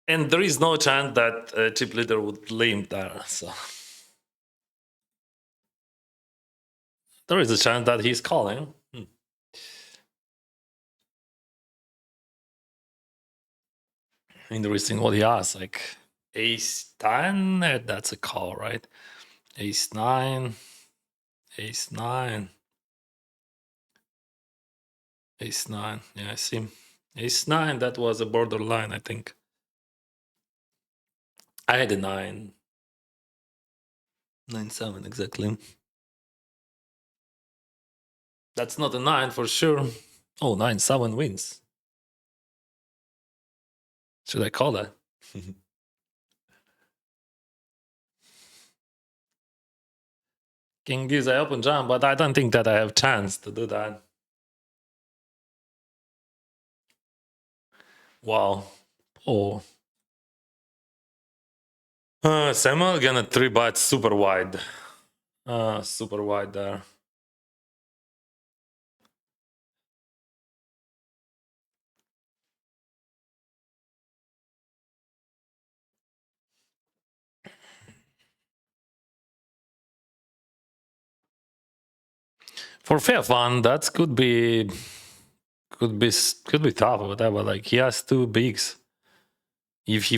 And there is no chance that chip leader would limp there. So there is a chance that he's calling. Interesting what he has. Like ace 10, that's a call, right? Ace 9, ace 9, ace 9. Yeah, I see. Ace 9, that was a borderline, I think. I had a 9. 9-7, exactly. That's not a 9 for sure. Oh, 9-7 wins. Should I call that? King gives I open jam, but I don't think that I have chance to do that. Wow. Oh. Samuel gonna 3-bet super wide. Super wide there. For fair fun, that could be tough or whatever. Like he has 2 bigs. If he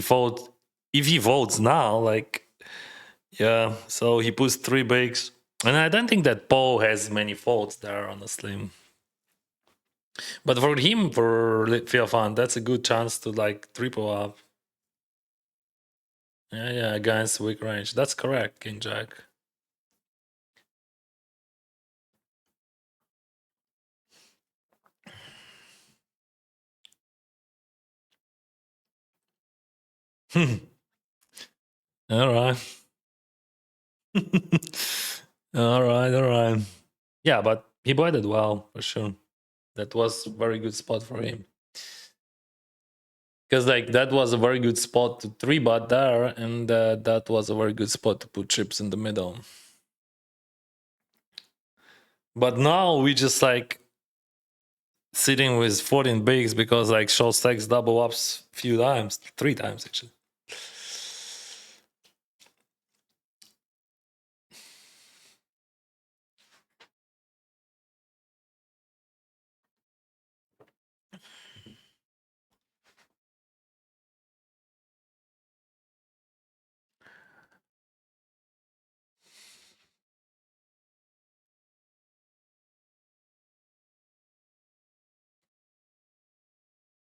votes now, like yeah, so he puts 3 bigs. And I don't think that Poe has many folds there, honestly. But for him, for fair fun, that's a good chance to like triple up. Yeah, against weak range. That's correct, King Jack. All right. all right. Yeah, but he bladed well, for sure. That was a very good spot for him. Because like that was a very good spot to 3-bet there, and that was a very good spot to put chips in the middle. But now we just like sitting with 14 bigs because like short stacks double ups few times, 3 times actually.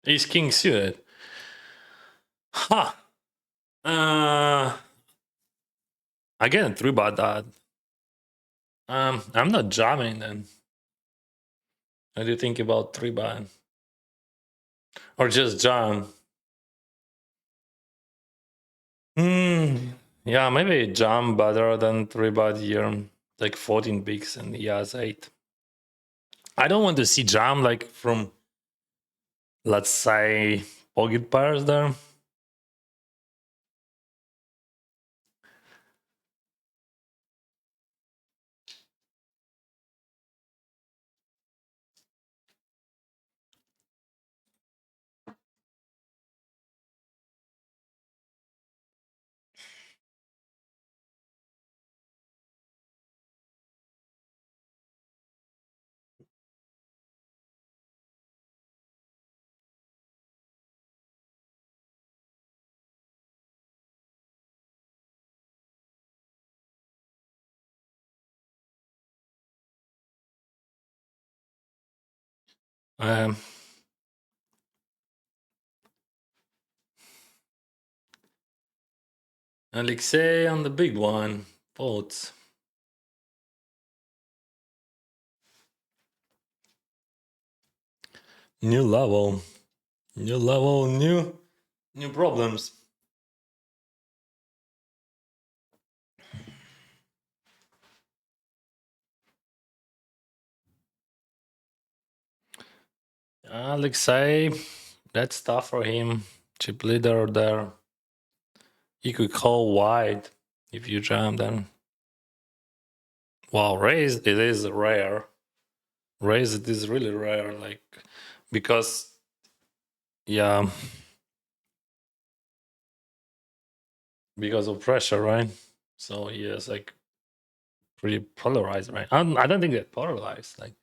Ace king suited. Ha. Again, 3-bet that. I'm not jamming then. What do you think about 3-bet? Or just jam? Yeah, maybe jam better than 3-bet here. Like 14 bigs and he has 8. I don't want to see jam like from, let's say, pocket pairs there. Alexei on the big one. Votes. New level. New level, new problems. Alexei, that's tough for him. Chip leader there. He could call wide if you jam then. Wow, raise, it is rare. Raise, it is really rare, like, because, yeah, because of pressure, right? So he is like pretty polarized, right? I don't think that polarized. Like,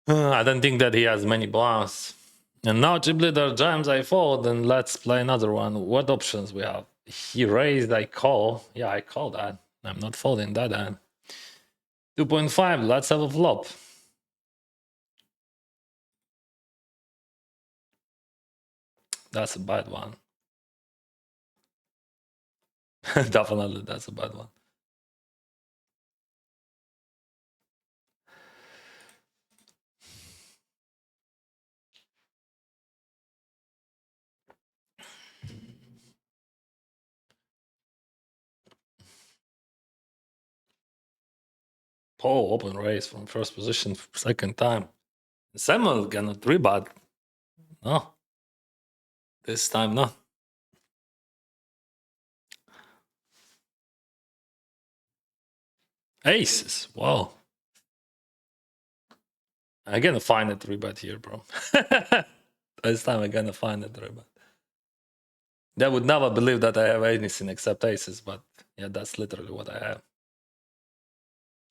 I don't think that he has many bluffs. And now chip leader jams, I fold, and let's play another one. What options we have? He raised, I call. Yeah, I call that. I'm not folding that hand. 2.5, let's have a flop. That's a bad one. Definitely, that's a bad one. Paul open raise from first position, second time. Samuel gonna 3-bet. No, this time no. Aces, wow. I'm gonna find a 3-bet here, bro. This time I'm gonna find a 3-bet. They would never believe that I have anything except aces, but yeah, that's literally what I have.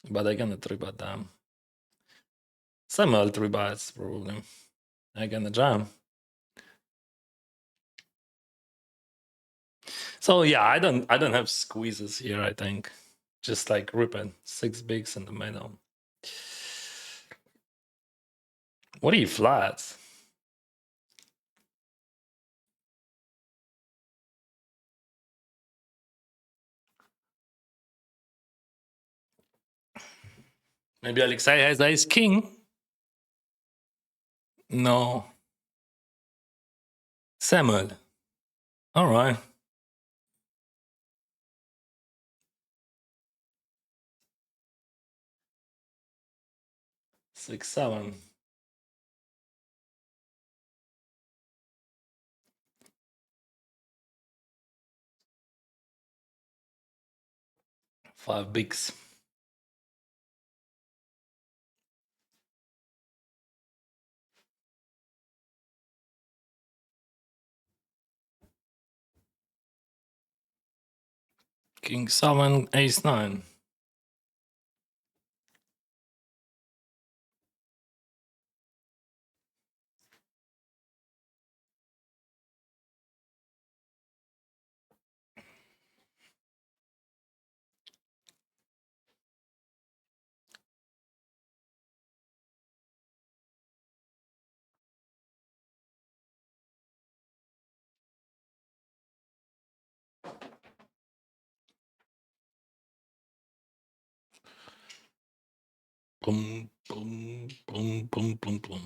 But I'm gonna 3-bet them. Samuel 3-bets probably. I'm gonna jam. So yeah, I don't have squeezes here, I think. Just like ripping 6 bigs in the middle. What are you flats? Maybe Alexei has ace king. No. Samuel. All right. 6, 7. Five bigs. King 7, ace 9. Boom, boom, boom, boom, boom, boom.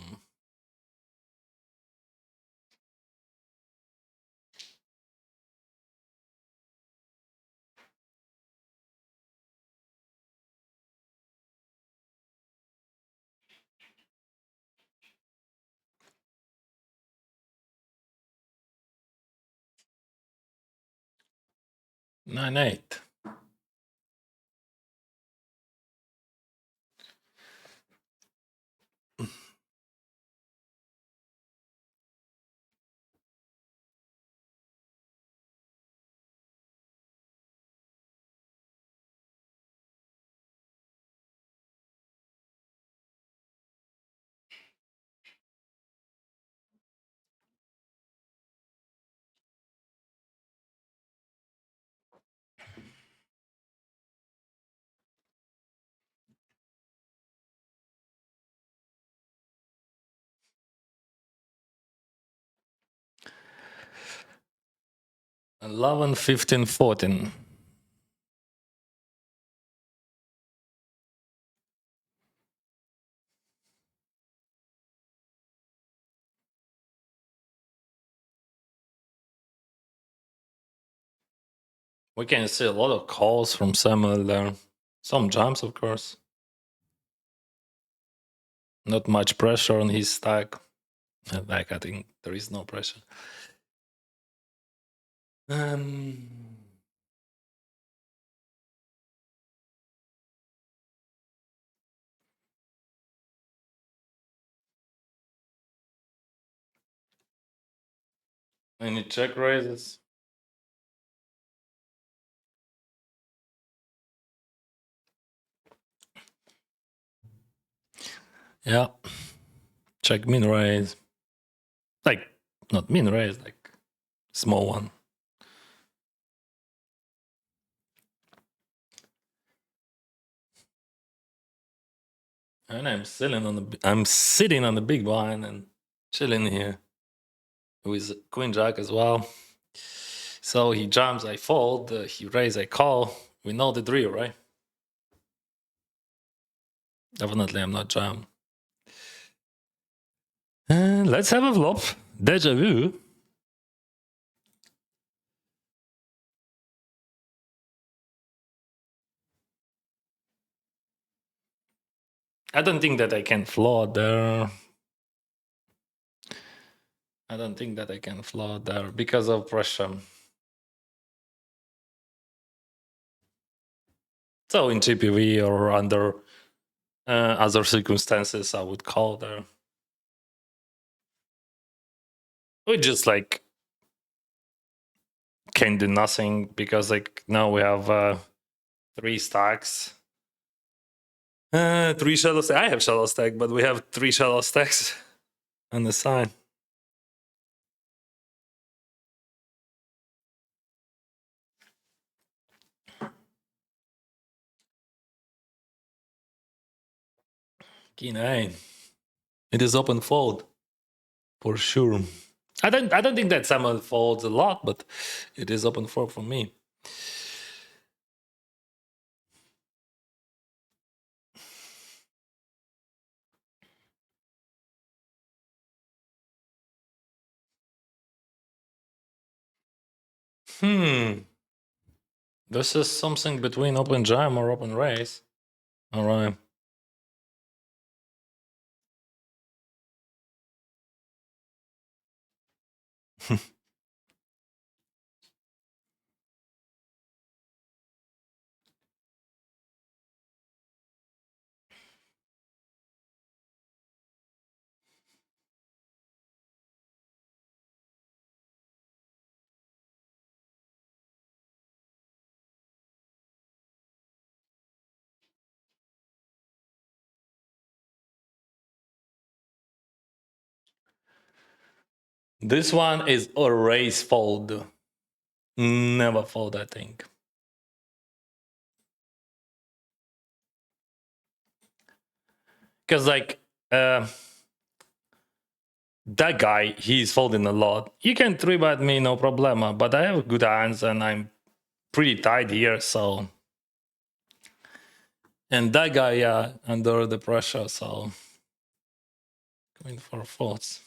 Nine, 8. $11, 15, 14. We can see a lot of calls from Samuel there. Some jumps, of course. Not much pressure on his stack. Like, I think there is no pressure. Any check raises? Yeah. Check min raise. Like, not min raise, like small one. And I'm sitting on the big blind and chilling here with Queen Jack as well. So he jumps, I fold. He raise, I call. We know the drill, right? Definitely, I'm not jammed. Let's have a flop. Deja vu. I don't think that I can float there. I don't think that I can float there because of pressure. So in GPV or under other circumstances, I would call there. We just like can do nothing because like now we have 3 stacks. 3 shallow stacks. I have shallow stack, but we have 3 shallow stacks on the side. Key 9. It is open fold for sure. I don't think that someone folds a lot, but it is open fold for me. This is something between open jam or open raise. All right. This one is a raise fold. Never fold, I think. Because like that guy, he's folding a lot. You can 3-bet me, no problema, but I have good hands and I'm pretty tight here, so And that guy, yeah, under the pressure, so going for folds.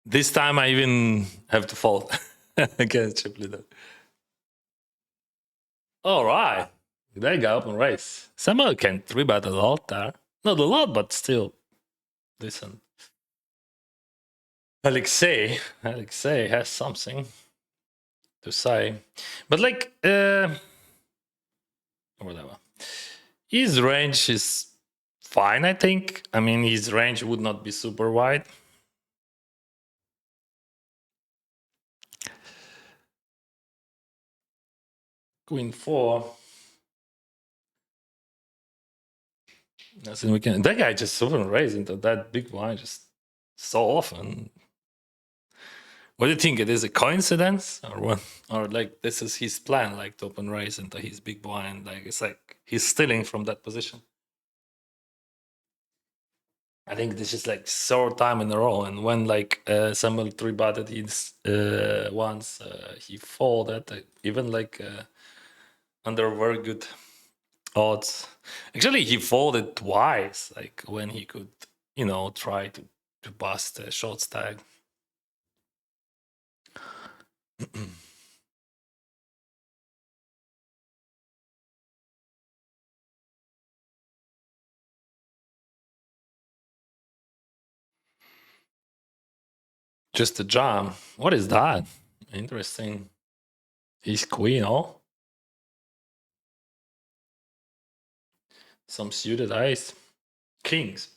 This time I even have to fold against chip leader. All right. There you go, open race. Somehow can 3-bet a lot there. Not a lot, but still decent. Alexei has something to say. But like, whatever. His range is fine, I think. I mean, his range would not be super wide. Queen 4. Nothing we can. That guy just open raised into that big blind just so often. What do you think? It is a coincidence, or what? Or like this is his plan, like to open raise into his big blind? Like it's like he's stealing from that position. I think this is like third time in a row, and when like Samuel 3-batted his once, he folded even like under very good odds. Actually, he folded twice, like when he could, try to bust a short stack. Just a jam. What is that? Interesting. He's queen, oh? Some suited ice. Kings.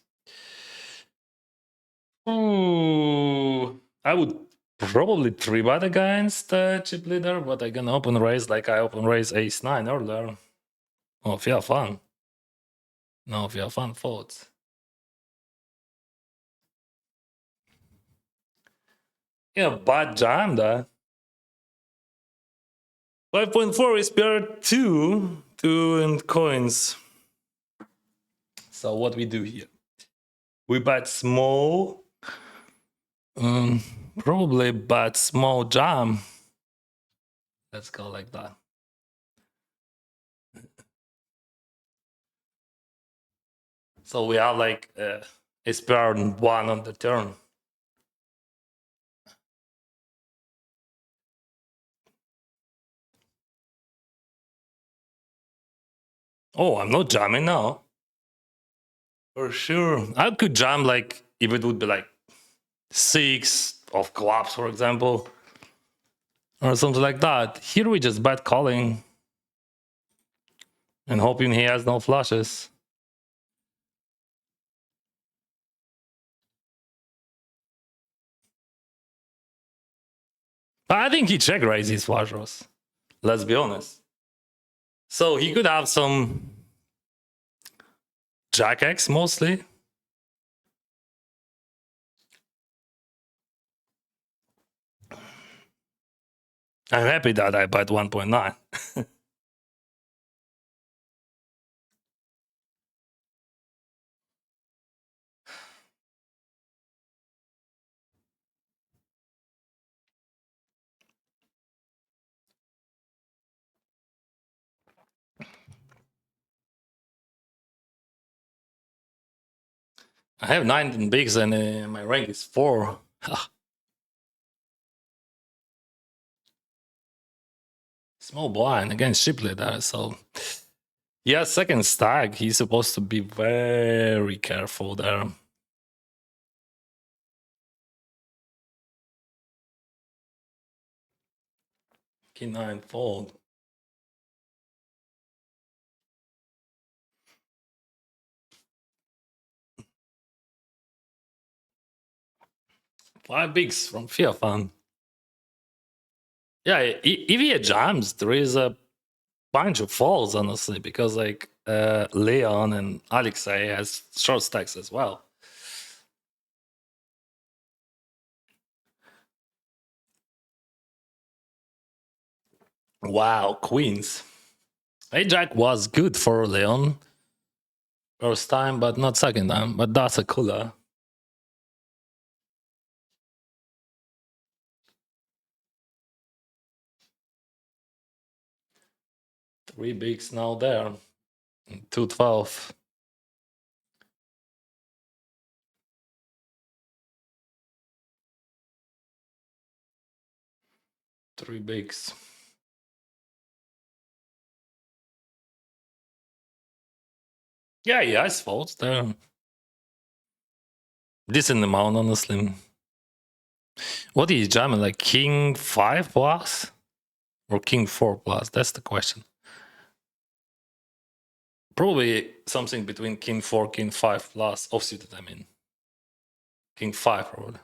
Ooh. I would probably 3-bet against chip leader, but I can open raise like I open raise ace-9 earlier. Oh, if you have fun. No, if you have fun, folds. Yeah, bad jam there. 5.4 is pair 2 and coins. So what we do here? We bet small. Probably bet small jam. Let's go like that. So we have like a pair 1 on the turn. Oh, I'm not jamming now. For sure. I could jam like if it would be like 6 of clubs, for example, or something like that. Here we just bet calling and hoping he has no flushes. I think he check raises flush draws. Let's be honest. So he could have some Jack X mostly. I'm happy that I bet 1.9. I have 9 bigs and my rank is 4. Small blind against Shipley there, so yeah, second stack. He's supposed to be very careful there. King 9 fold. 5 bigs from Fiafan. Yeah, if he jams, there is a bunch of falls, honestly, because like Leon and Alexei has short stacks as well. Wow, queens. Ajax was good for Leon first time, but not second time. But that's a cooler. Three bigs now there. 212. Three bigs. Yeah, he has faults there. Decent amount, honestly. What is jamming? Like king 5 plus? Or king 4 plus? That's the question. Probably something between king 4, king 5 plus offsuited, I mean. King 5 probably.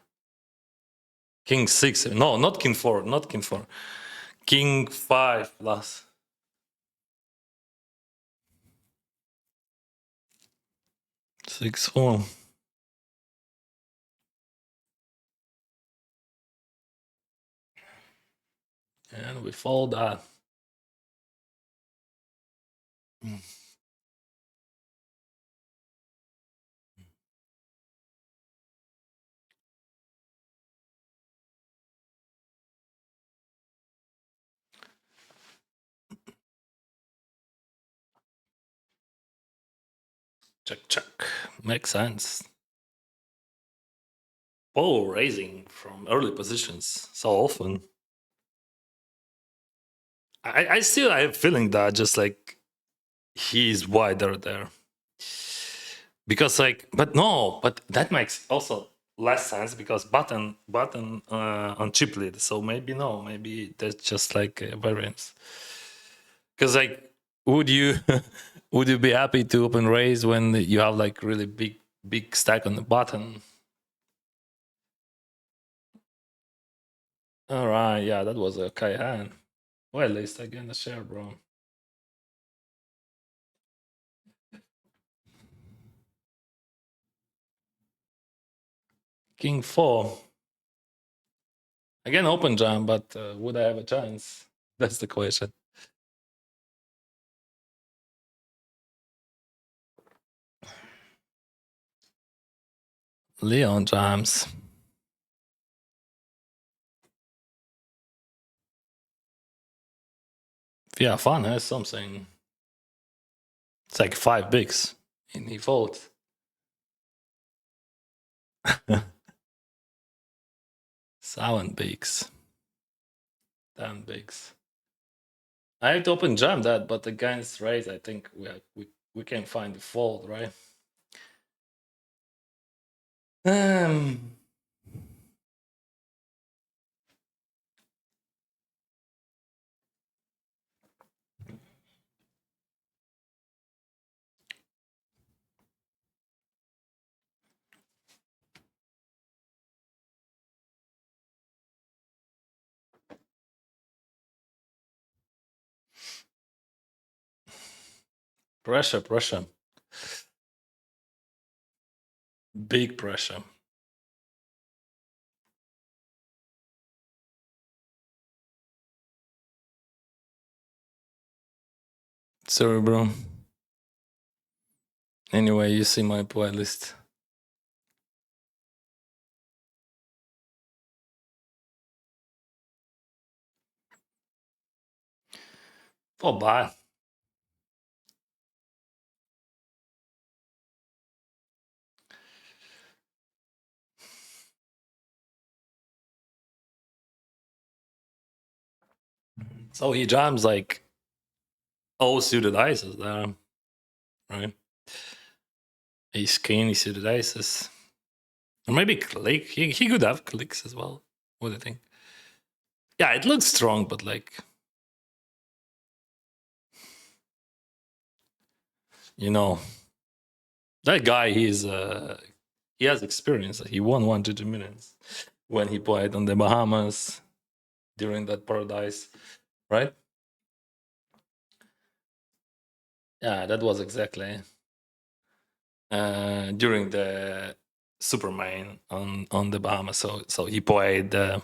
King 6. No, not king 4. Not king 4. King 5 plus. Six, 4. And we fold that. Check, check. Makes sense. Oh, raising from early positions so often. I still have a feeling that just like he's wider there. Because like, but no, but that makes also less sense because button on chip lead. So maybe no, maybe that's just like a variance. Because like, would you would you be happy to open raise when you have like really big stack on the button? All right, yeah, that was a okay hand. Well, at least I get the share, bro. King 4. Again, open jam, but would I have a chance? That's the question. Leon jams. Yeah, fun has something. It's like 5 bigs in the folds. 7 bigs. 10 bigs. I have to open jam that, but against raise, I think we can find the fold, right? Pressure, pressure. Big pressure. Sorry, bro. Anyway, you see my playlist. Oh, bye. So he jams like all suited aces there, right? Ace king, he suited aces. Or maybe click. He could have clicks as well. What do you think? Yeah, it looks strong, but like, you know, that guy, he has experience. He won 1 GGMillion. when he played on the Bahamas during that Paradise, right? Yeah, that was exactly during the Superman on the Bahamas. So he played that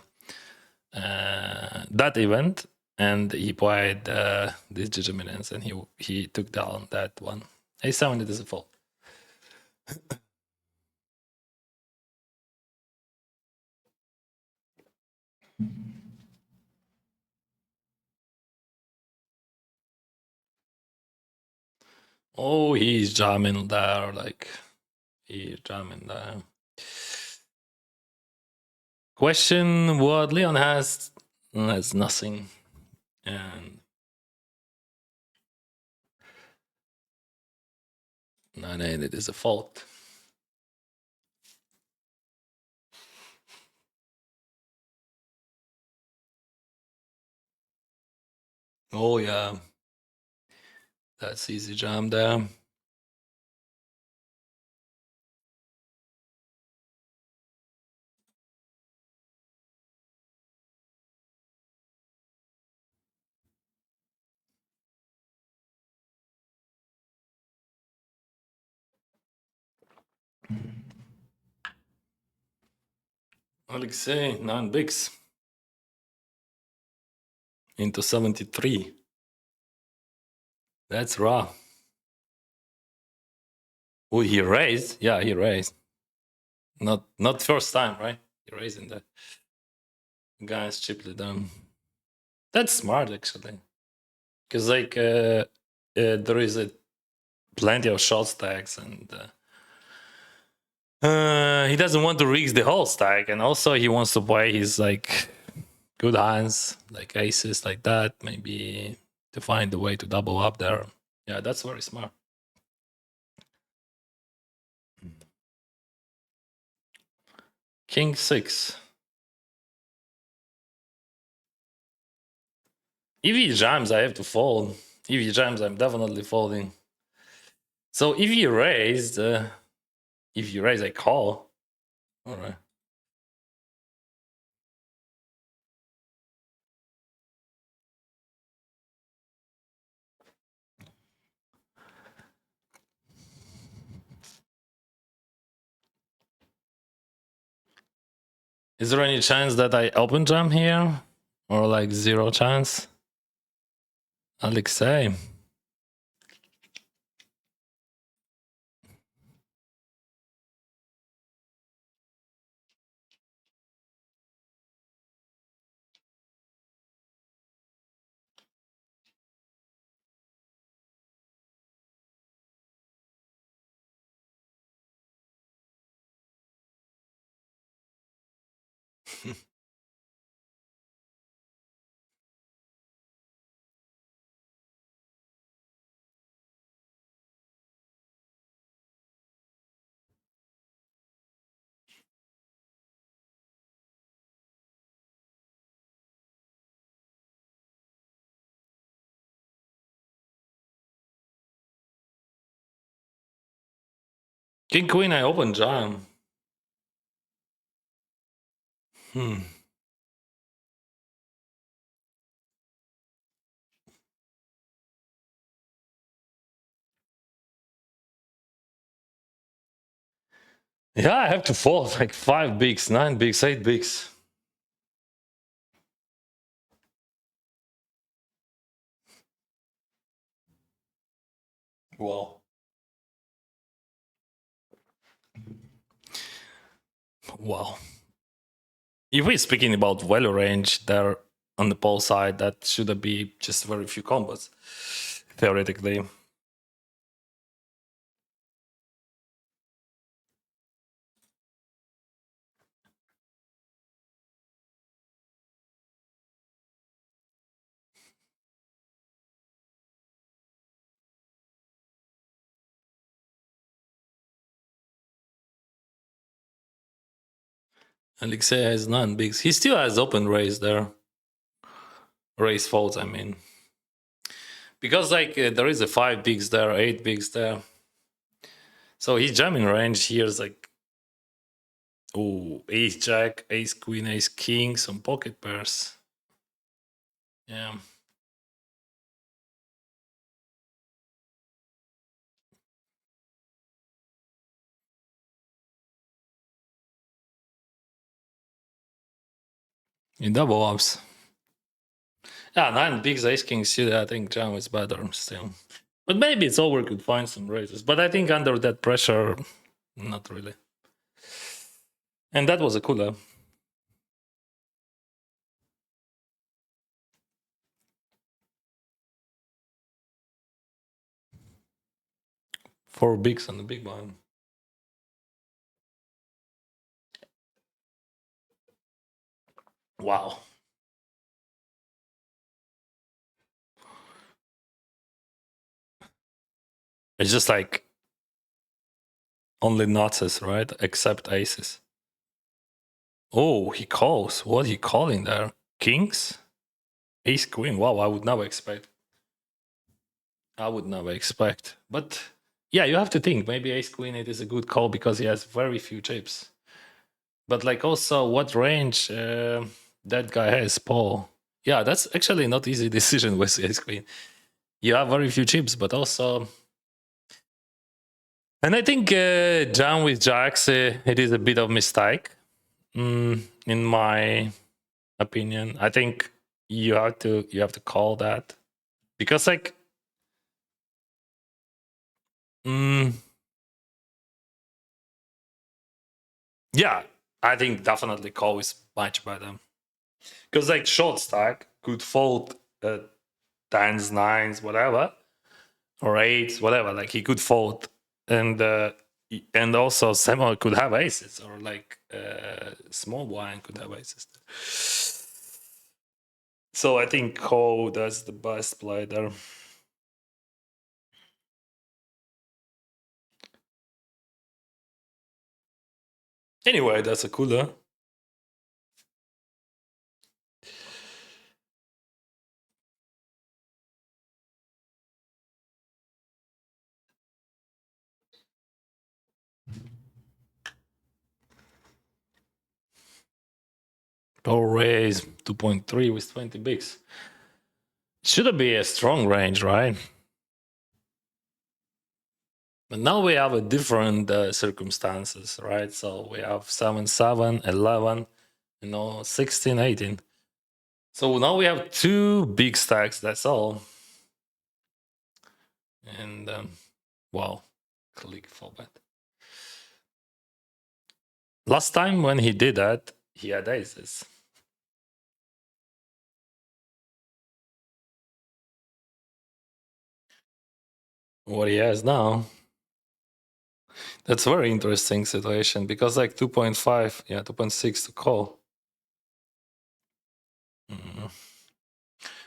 event, and he played these GGMillions, and he took down that one. A7 it is a fault. Oh, he's jamming there, like he's jamming there. Question what Leon has. That's nothing. And 9-8, it is a fault. Oh yeah, that's easy jam there. Alexei, 9 bigs into 73. That's raw. Oh, he raised. Yeah, he raised. Not first time, right? He raising that. Guys chipped it down. That's smart actually, because like there is plenty of short stacks, and he doesn't want to risk the whole stack, and also he wants to play his like good hands, like aces, like that, maybe to find a way to double up there. Yeah, that's very smart. King 6. If he jams, I have to fold. If he jams, I'm definitely folding. So if he raised, I call. All right. Is there any chance that I open jam here? Or like 0 chance? Alexei. King Queen, I open jam. Yeah, I have to fold like 5 bigs, 9 bigs, 8 bigs. Wow. Wow. If we're speaking about value range there on the pole side, that should be just very few combos, theoretically. Alexei has 9 bigs. He still has open raise there. Raise folds, I mean. Because like there is a 5 bigs there, 8 bigs there. So his jamming range here is like Oh, ace jack, ace queen, ace king, some pocket pairs. Yeah. In double ups. Yeah, 9 bigs, ace king suited. I think jam is better still. But maybe it's over, could find some raises. But I think under that pressure, not really. And that was a cooler. 4 bigs on the big one. Wow. It's just like only nuts, right? Except aces. Oh, he calls. What he calling there? Kings? Ace queen. Wow, I would never expect. But yeah, you have to think. Maybe ace queen it is a good call because he has very few chips. But like also what range that guy has, Paul. Yeah, that's actually not easy decision with ace queen. You have very few chips, but also. And I think jam with jacks, it is a bit of mistake. In my opinion, I think you have to call that because like yeah, I think definitely call is much better because like short stack could fold tens, nines, whatever, or eights, whatever. Like he could fold, and also Samuel could have aces, or like small blind could have aces. So I think call does the best play there. Anyway, that's a cooler. Power raise 2.3 with 20 bigs. Should be a strong range, right? But now we have a different circumstances, right? So we have 7, 7, 11, 16, 18. So now we have 2 big stacks, that's all. And wow, click for bet. Last time when he did that, he had aces. What he has now, that's a very interesting situation because like 2.5, yeah, 2.6 to call.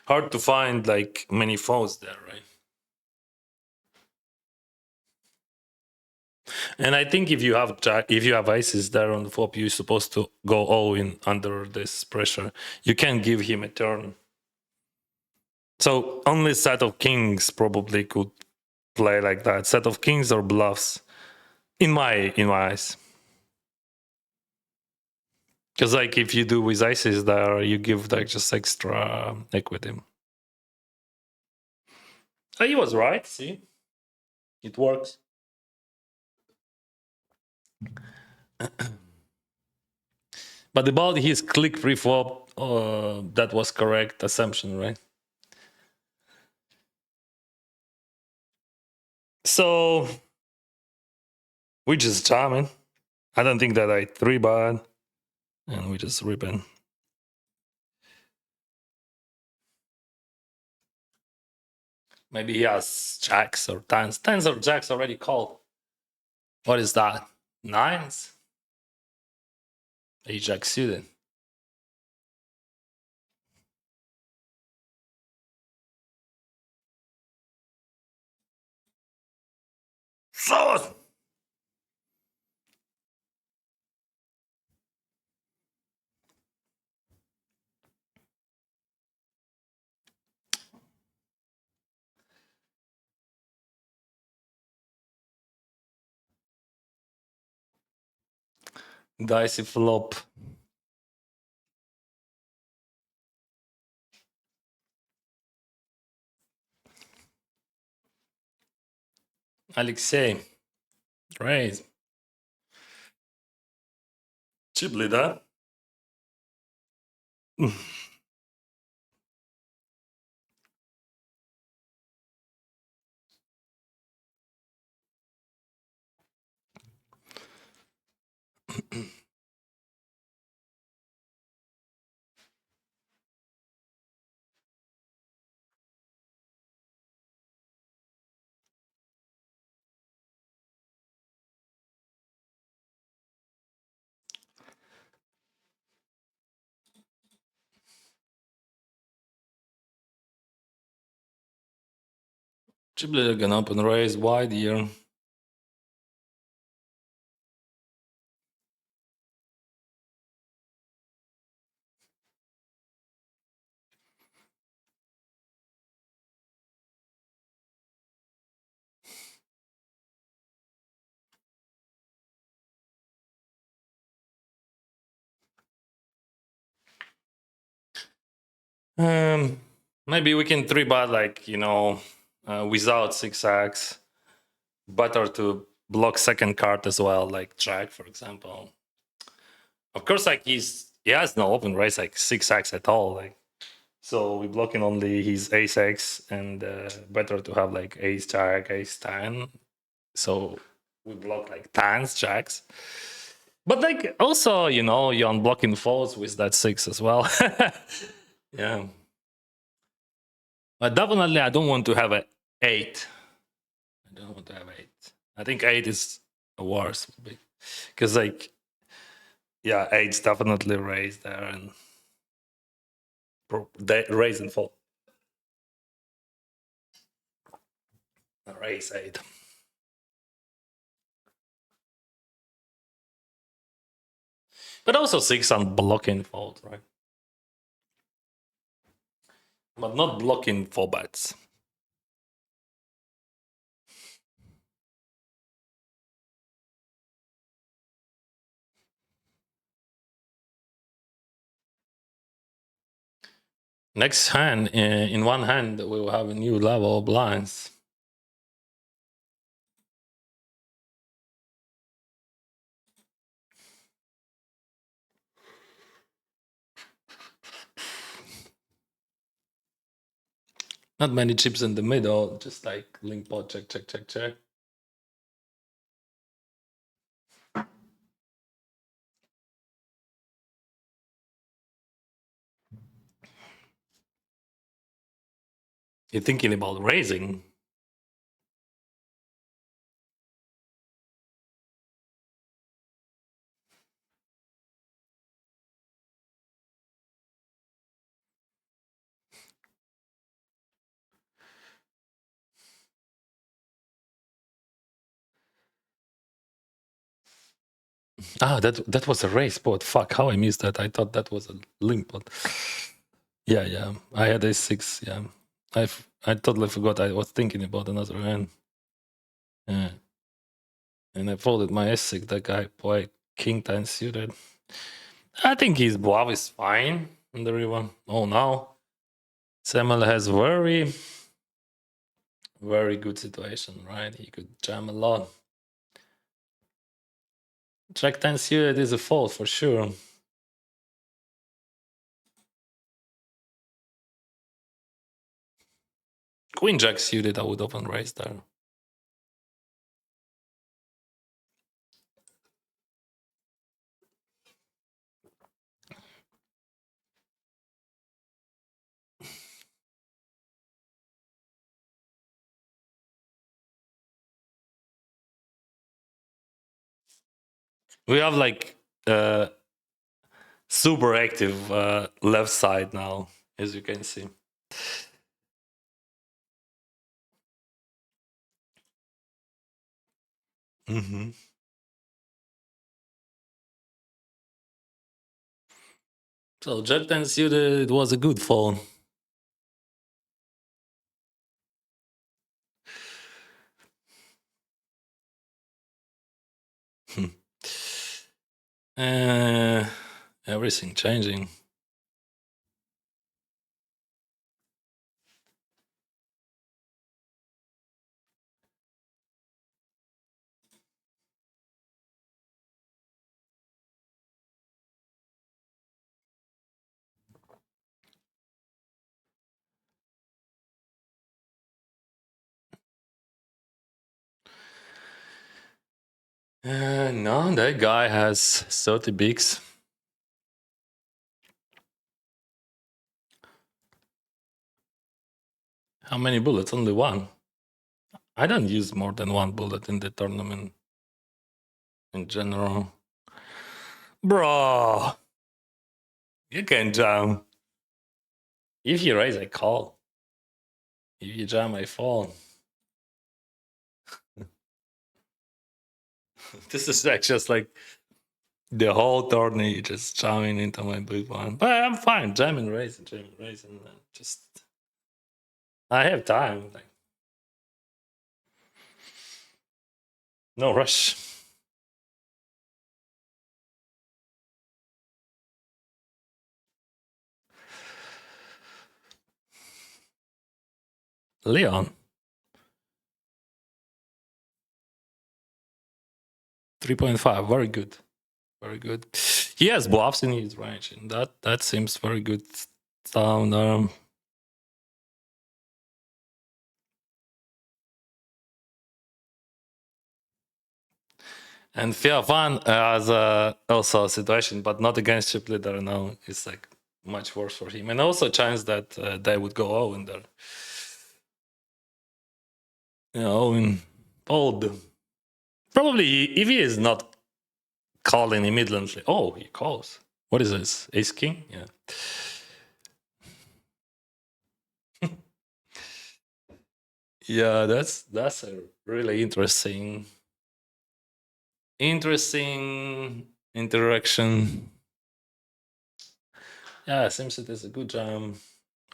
Hard to find like many folds there, right? And I think if you have aces there on the flop, you're supposed to go all in under this pressure. You can't give him a turn. So only set of kings probably could play like that. Set of kings or bluffs, in my eyes. Because like if you do with aces there, you give like just extra equity. Oh, he was right. See, it works. But about his click pre-flop, that was correct assumption, right? So we just jamming. I don't think that I 3-bet, and we just ripping. Maybe he has jacks or tens. Tens or jacks already called. What is that? Nines? Ajax suited. So Dicey flop. Alexei. Raise. Chip leader. Chip leader can open raise wide here. Maybe we can 3-bet like, without 6x. Better to block second card as well, like Jack, for example. Of course, like he has no open raise like 6x at all. Like, so we blocking only his ace x, and better to have like ace jack, ace 10. So we block like tens, jacks. But like also, you're unblocking folds with that 6 as well. Yeah. But definitely I don't want to have an 8. I don't want to have 8. I think 8 is worse. Because like, yeah, 8's definitely raised there and raise and fall. Raise 8. But also 6 on blocking fold, right? But not blocking 4-bets. Next hand, in one hand, we will have a new level of blinds. Not many chips in the middle, just like link pot, check, check, check, check. You're thinking about raising. That was a raise pot. Fuck, how I missed that. I thought that was a link pot. Yeah. I had a 6, yeah. I totally forgot I was thinking about another hand. Yeah. And I folded my S6, that guy played king 10 suited. I think his bluff is fine in the river. Oh no. Samuel has very, very good situation, right? He could jam a lot. Jack 10 suited is a fold for sure. Queen Jack suited, I would open raise there. We have like super active left side now, as you can see. So Jack 10 suited, it was a good fold. Everything changing. No, that guy has 30 bigs. How many bullets? Only one. I don't use more than one bullet in the tournament in general. Bro, you can jam. If you raise, I call. If you jam, I fall. This is like just like the whole tourney just jamming into my big one. But I'm fine. Jamming, raising, and just I have time. Like no rush. Leon. 3.5. Very good. Very good. He has bluffs in his range, and that seems very good. Down and Fiavan has also a situation, but not against chip leader. Now it's like much worse for him, and also a chance that they would go all in there. You know, in old. Probably if he is not calling immediately. Oh, he calls. What is this? Ace King? Yeah. Yeah, that's a really interesting interaction. Yeah, seems it is a good jam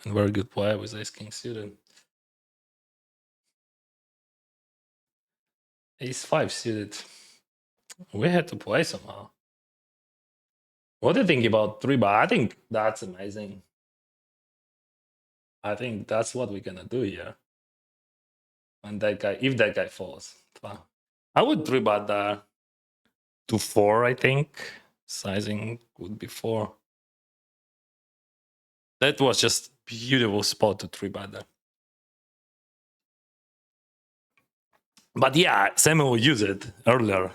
and very good play with Ace King suited. Ace 5 suited. We had to play somehow. What do you think about 3-bar? I think that's amazing. I think that's what we're gonna do here. And that guy, if that guy falls, I would 3-bar there to 4, I think. Sizing would be 4. That was just beautiful spot to 3-bar there. But yeah, Samuel used it earlier.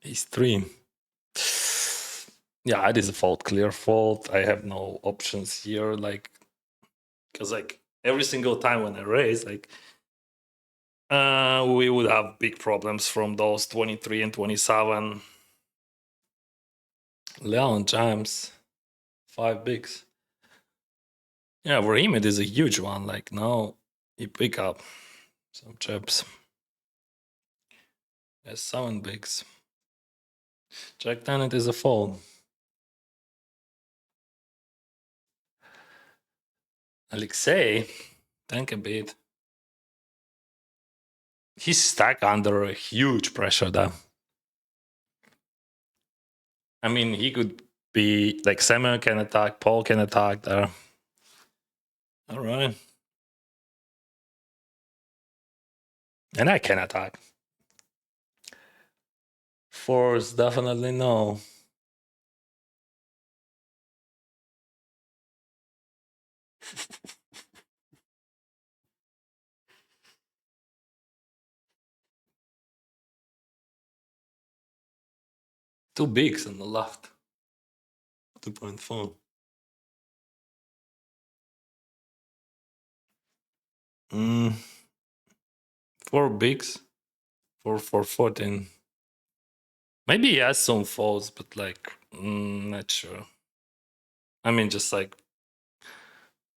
Ace 3. Yeah, it is a fault, clear fault. I have no options here, like, because like every single time when I raise, like, we would have big problems from those 23 and 27. Leon jams 5 bigs. Yeah, for him it is a huge one. Like now he pick up some chips. There's 7 bigs. Jack 10, it is a fold. Alexei, think a bit. He's stuck under a huge pressure there. I mean, he could be like Samuel can attack, Paul can attack there. All right. And I can attack. Force, definitely no. Two bigs on the left. 2.4. 4 bigs. 4 14. Maybe he has some folds, but like, not sure. I mean, just like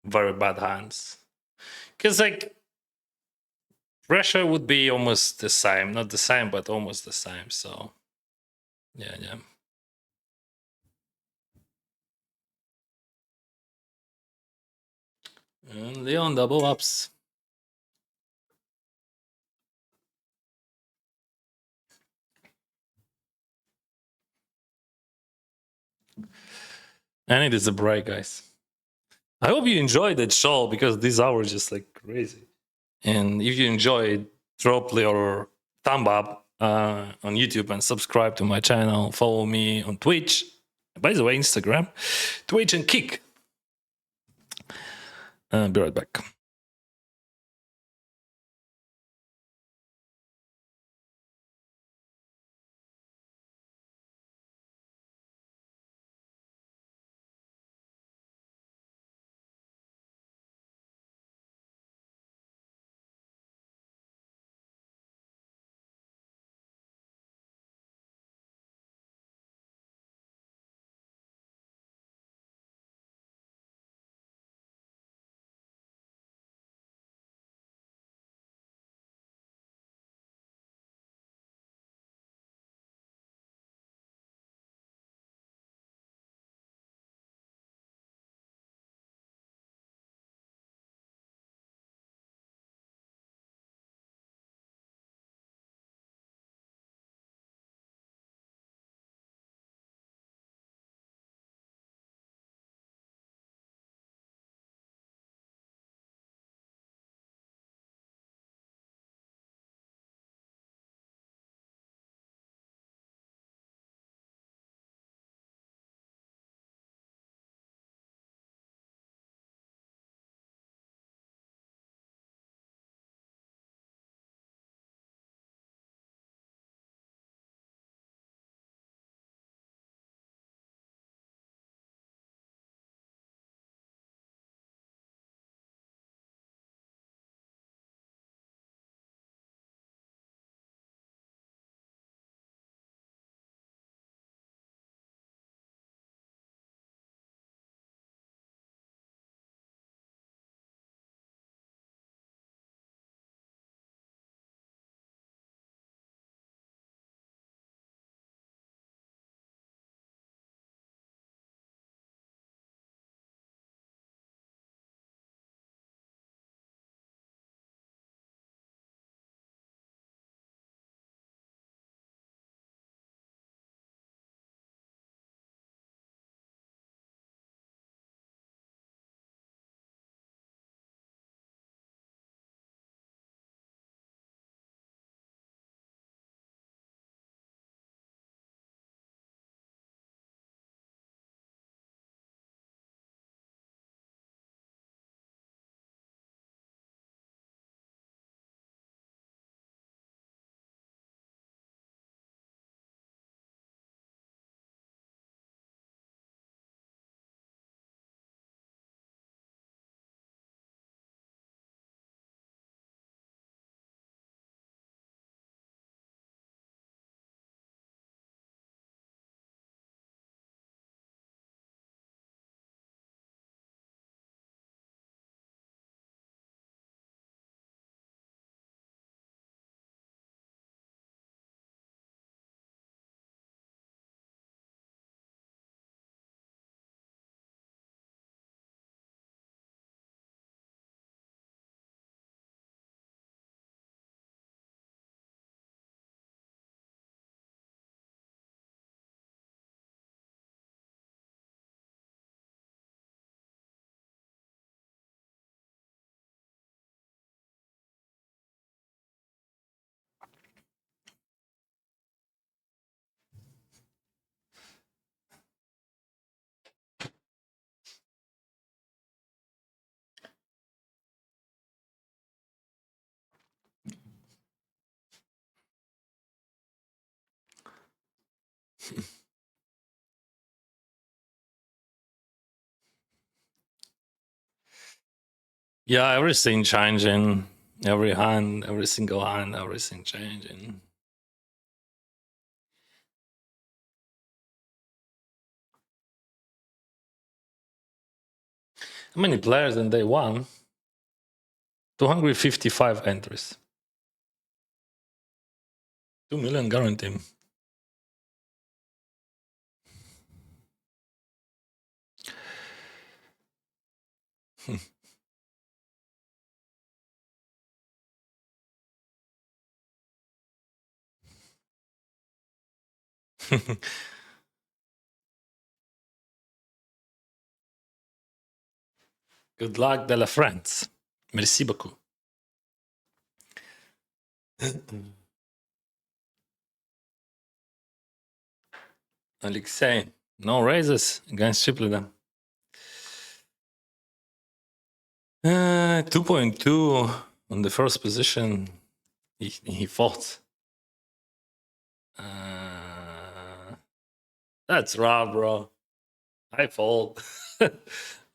very bad hands. Because like pressure would be almost the same. Not the same, but almost the same. So, yeah. And Leon double ups. And it is a break, guys. I hope you enjoyed that show because these hours just like crazy. And if you enjoyed, drop your thumb up on YouTube and subscribe to my channel. Follow me on Twitch. By the way, Instagram, Twitch, and Kick. Be right back. Yeah, everything changing. Every hand, every single hand, everything changing. How many players in day one? 255 entries. 2 million guarantee. Good luck, de la France. Merci beaucoup. Alexei, no raises against chip leader. 2.2 on the first position. He fought. That's raw, bro. I fold.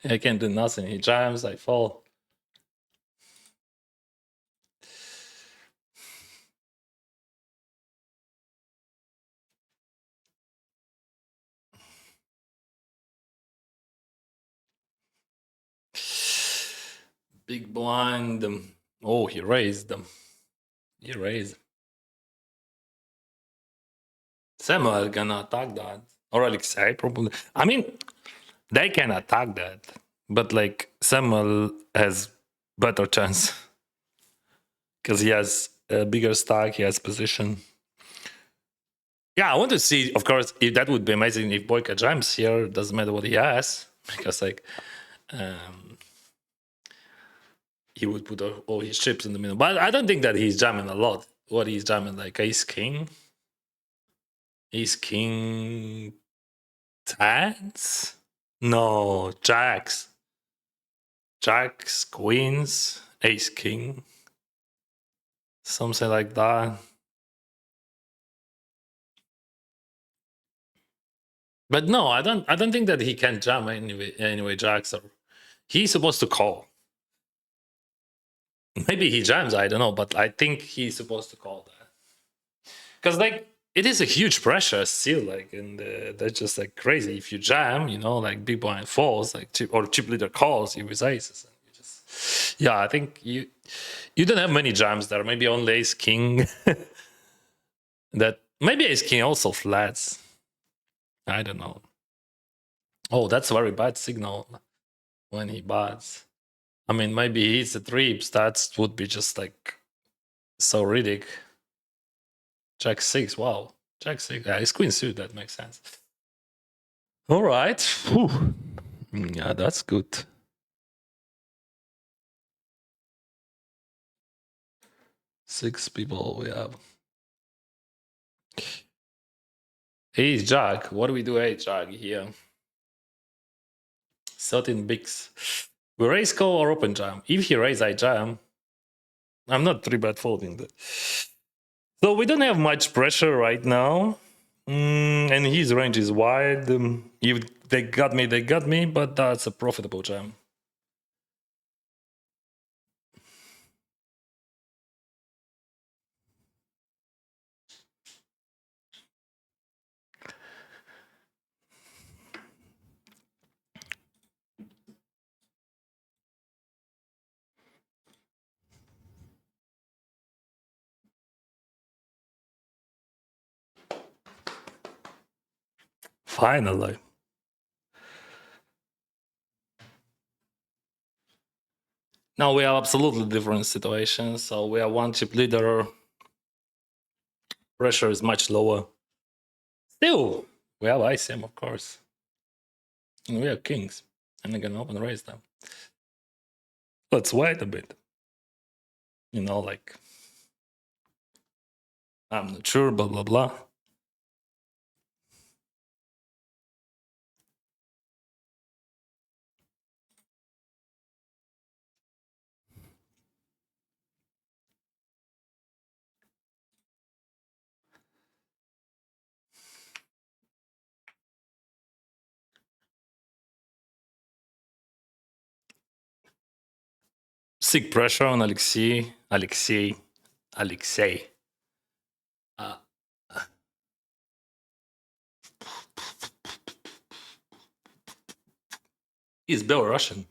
I can't do nothing. He jams, I fall. Big blind. Oh, he raised them. He raised. Samuel gonna attack that. Or Alexei probably. I mean, they can attack that. But like Samuel has better chance. Because he has a bigger stack, he has position. Yeah, I want to see, of course, if that would be amazing if Boyka jams here. Doesn't matter what he has. Because like he would put all his chips in the middle. But I don't think that he's jamming a lot. What he's jamming, like ace king? Ace king tens? No, jacks. Jacks, queens, ace king. Something like that. But no, I don't think that he can jam anyway jacks, or he's supposed to call. Maybe he jams, I don't know, but I think he's supposed to call that. Because like it is a huge pressure still, like, and that's just like crazy. If you jam, you know, like big blind falls, like chip leader calls, you with aces. And you just, yeah, I think you don't have many jams there. Maybe only ace king. That maybe ace king also flats. I don't know. Oh, that's a very bad signal when he bats. I mean, maybe he hits the trips. That would be just like so ridiculous. Jack 6, wow. Jack 6. Yeah, it's queen suit, that makes sense. All right. Whew. Yeah, that's good. Six people we have. Ace Jack. What do we do, Ace Jack here? 13 bigs. We raise call or open jam. If he raise, I jam. I'm not 3-bet folding that. So we don't have much pressure right now. And his range is wide. If they got me, they got me, but that's a profitable jam. Finally. Now we have absolutely different situations. So we have one chip leader. Pressure is much lower. Still, we have ICM, of course. And we have kings. And they're gonna open raise them. Let's wait a bit. You know, like, I'm not sure, blah, blah, blah. Sick pressure on Alexei. He's Belarusian.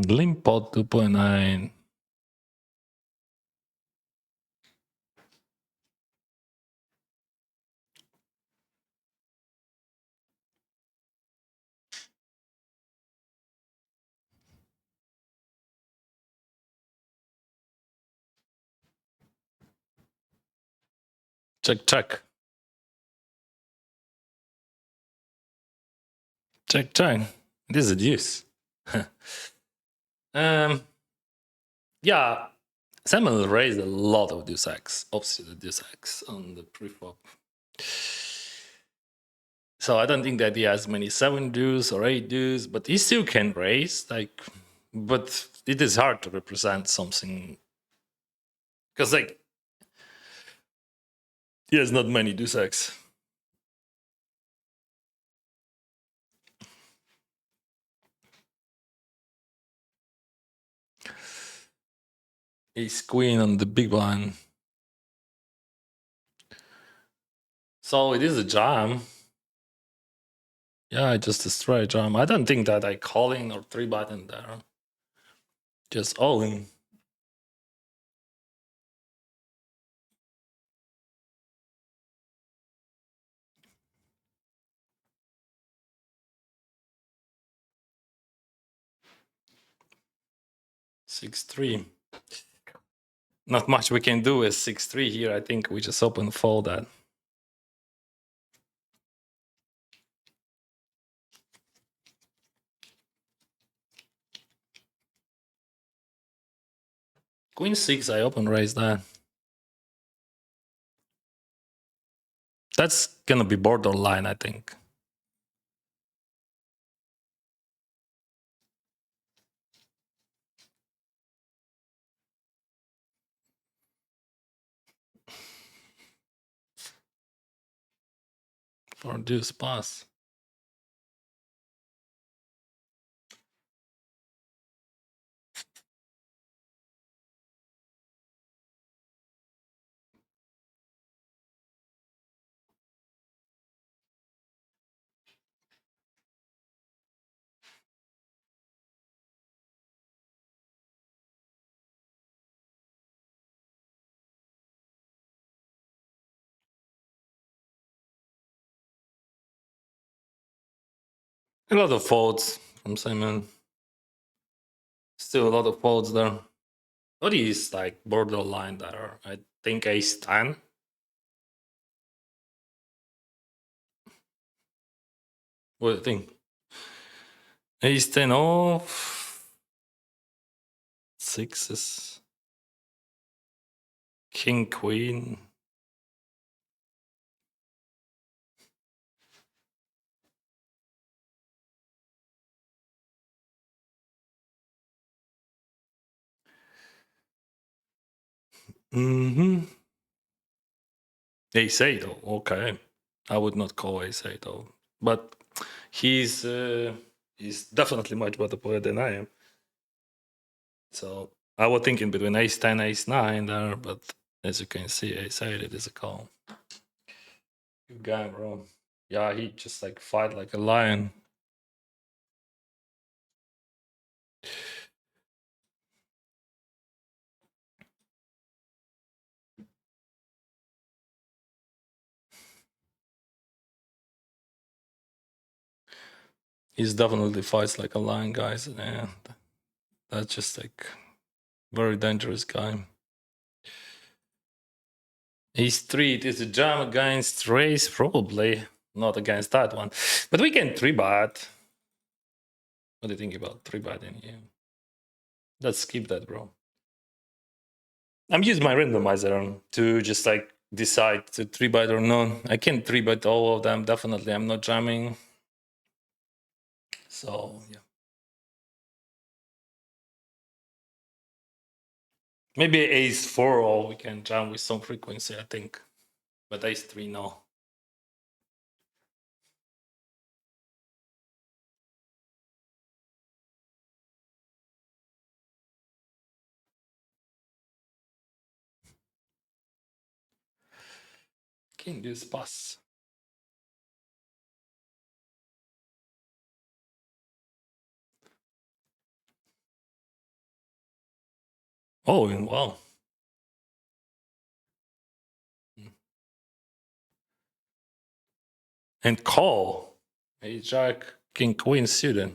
Limpot 2.9. Check, check. Check, check. This is a deuce. Yeah, Samuel raised a lot of deuce X, obviously deuce X on the preflop. So I don't think that he has many 7 deuce or 8 deuce, but he still can raise. Like, but it is hard to represent something because like he has not many deuce X. Ace queen on the big one. So it is a jam. Yeah, I just destroy a jam. I don't think that I call in or 3-button there. Just all in. Six three. Not much we can do with 6-3 here. I think we just open fold that. Queen 6, I open raise that. That's gonna be borderline, I think. For deuce pass. A lot of folds from Simon. Still a lot of folds there. What is like borderline there? I think ace 10. What do you think? Ace 10 off. Sixes. King queen. Ace 8, okay. I would not call ace 8 though. But he's definitely much better player than I am. So I was thinking between ace 10, ace 9 there, but as you can see, ace 8, it is a call. Good guy, bro. Yeah, he just like fight like a lion. He's definitely fights like a lion, guys. And that's just like very dangerous guy. Ace 3, it is a jam against race, probably not against that one. But we can 3-bet. What do you think about 3-betting here? Let's skip that, bro. I'm using my randomizer to just like decide to 3-bet or not. I can 3-bet all of them. Definitely, I'm not jamming. So yeah, maybe ace 4 or we can jam with some frequency, I think. But ace 3, no. King deuce pass. Oh, wow. And call. Ace jack, king queen suited.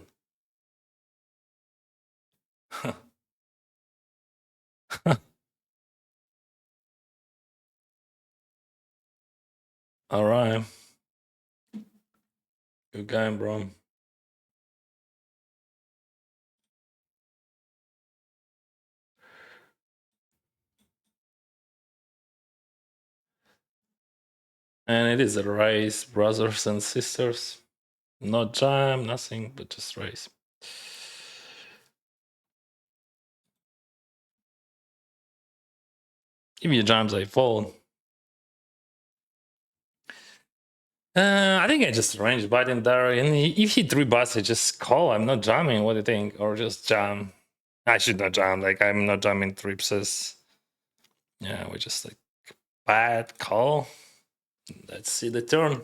All right. Good game, bro. And it is a race, brothers and sisters. Not jam, nothing, but just race. If you jams, I fold. I think I just range biting there. And if he 3 bucks, I just call. I'm not jamming. What do you think? Or just jam? I should not jam. Like, I'm not jamming tripses. Yeah, we just like bad call. Let's see the turn.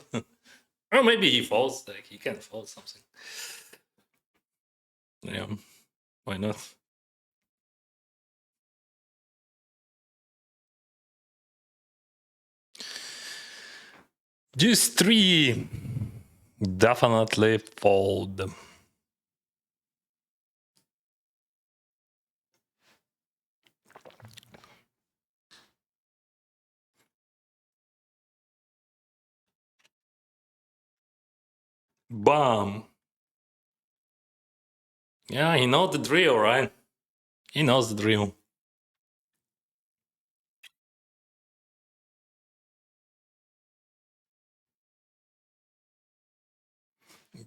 Or maybe he folds. Like, he can fold something. Yeah, why not? Deuce 3. Definitely fold. Bam. Yeah, he knows the drill, right? He knows the drill.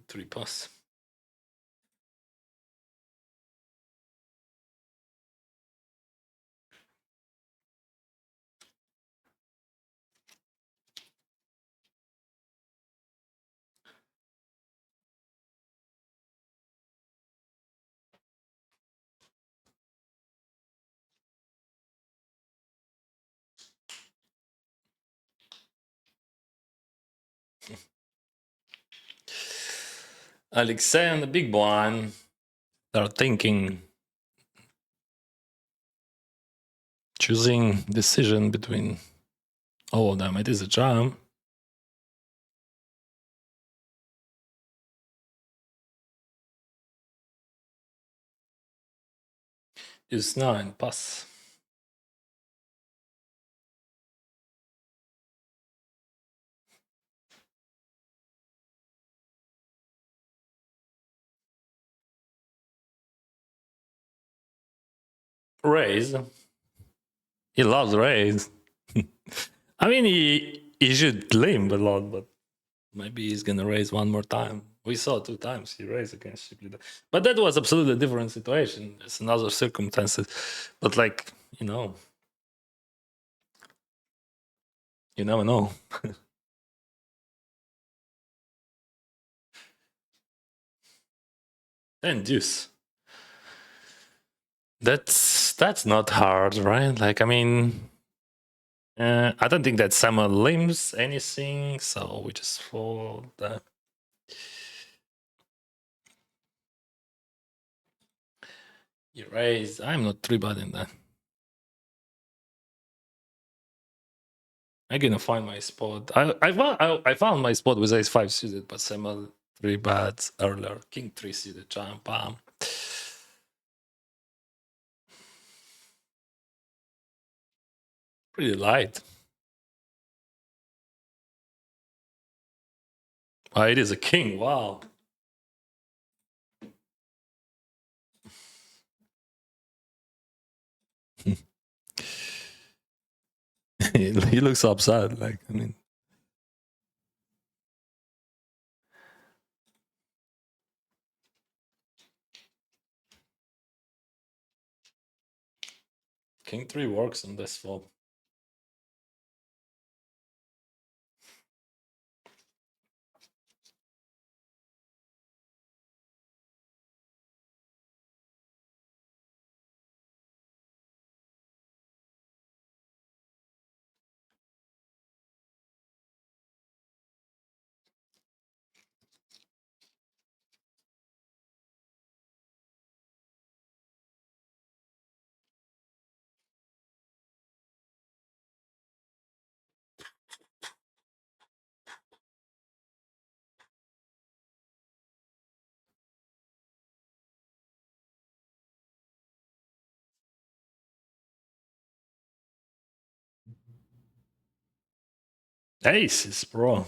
Three pass. Alexei and the big blind are thinking, choosing decision between all of them. It is a jam. Use 9, pass. Raise. He loves raise. I mean, he should limp a lot, but maybe he's gonna raise one more time. We saw 2 times he raised against Ship Leader. But that was absolutely different situation. It's another circumstances. But like, you never know. And deuce. That's not hard, right? Like, I mean, I don't think that someone limps anything, so we just fold that. You raise. I'm not 3-betting that. I'm gonna find my spot. I found my spot with ace 5 suited, but Samuel 3-bet earlier. King 3 suited, jump, bam. Pretty light. Oh, it is a king, wow. He looks upset, like, I mean. King 3 works on this flop. Aces, bro.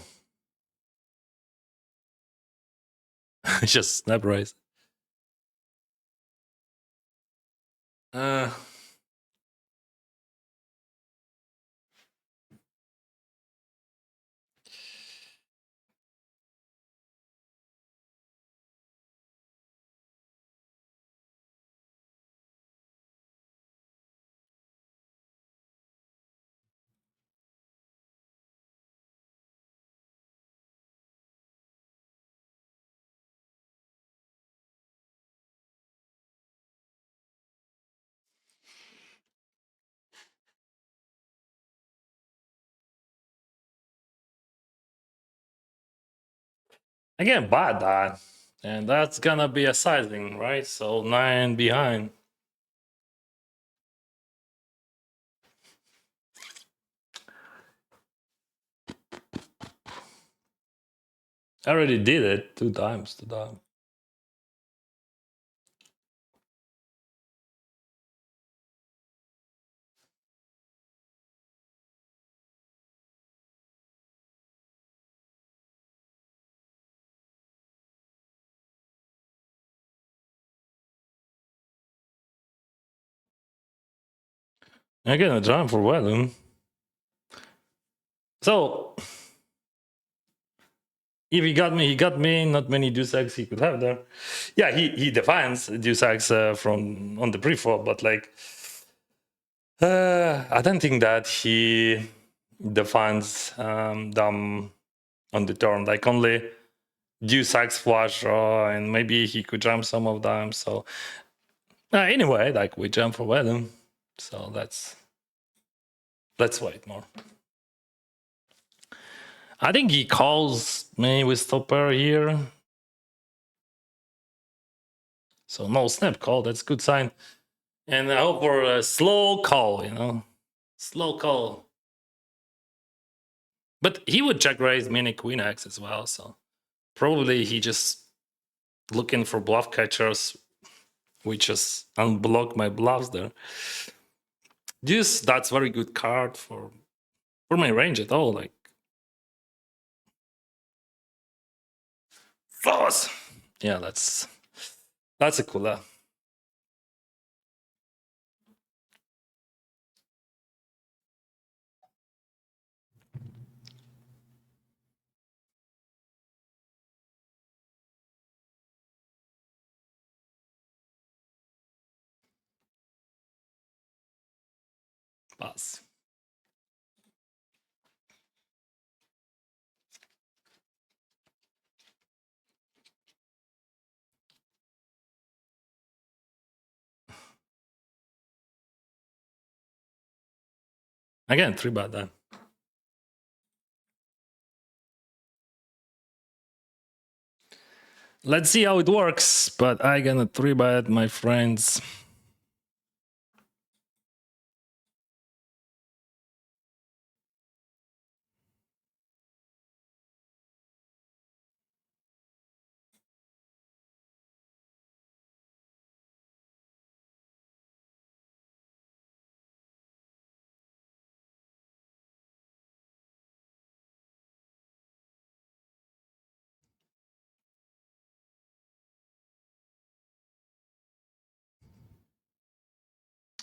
Just snap raise. Uh, Again, bad that. And that's gonna be a sizing, right? So 9 behind. I already did it 2 times to that. Again, a jump for Wellum. So if he got me, he got me. Not many deuce X he could have there. Yeah, he defines deuce X from on the pre-flop, but like I don't think that he defines them on the turn. Like only deuce X flush draw, and maybe he could jump some of them. So anyway, like we jump for Wellum. So let's wait more. I think he calls me with stopper here. So no snap call, that's good sign. And I hope for a slow call, slow call. But he would check raise mini queen X as well, so probably he just looking for bluff catchers, which just unblock my bluffs there. That's very good card for my range at all. Like floss. Yeah, that's a cooler. Pass. Again, 3-bet that. Let's see how it works, but I gonna 3-bet, my friends.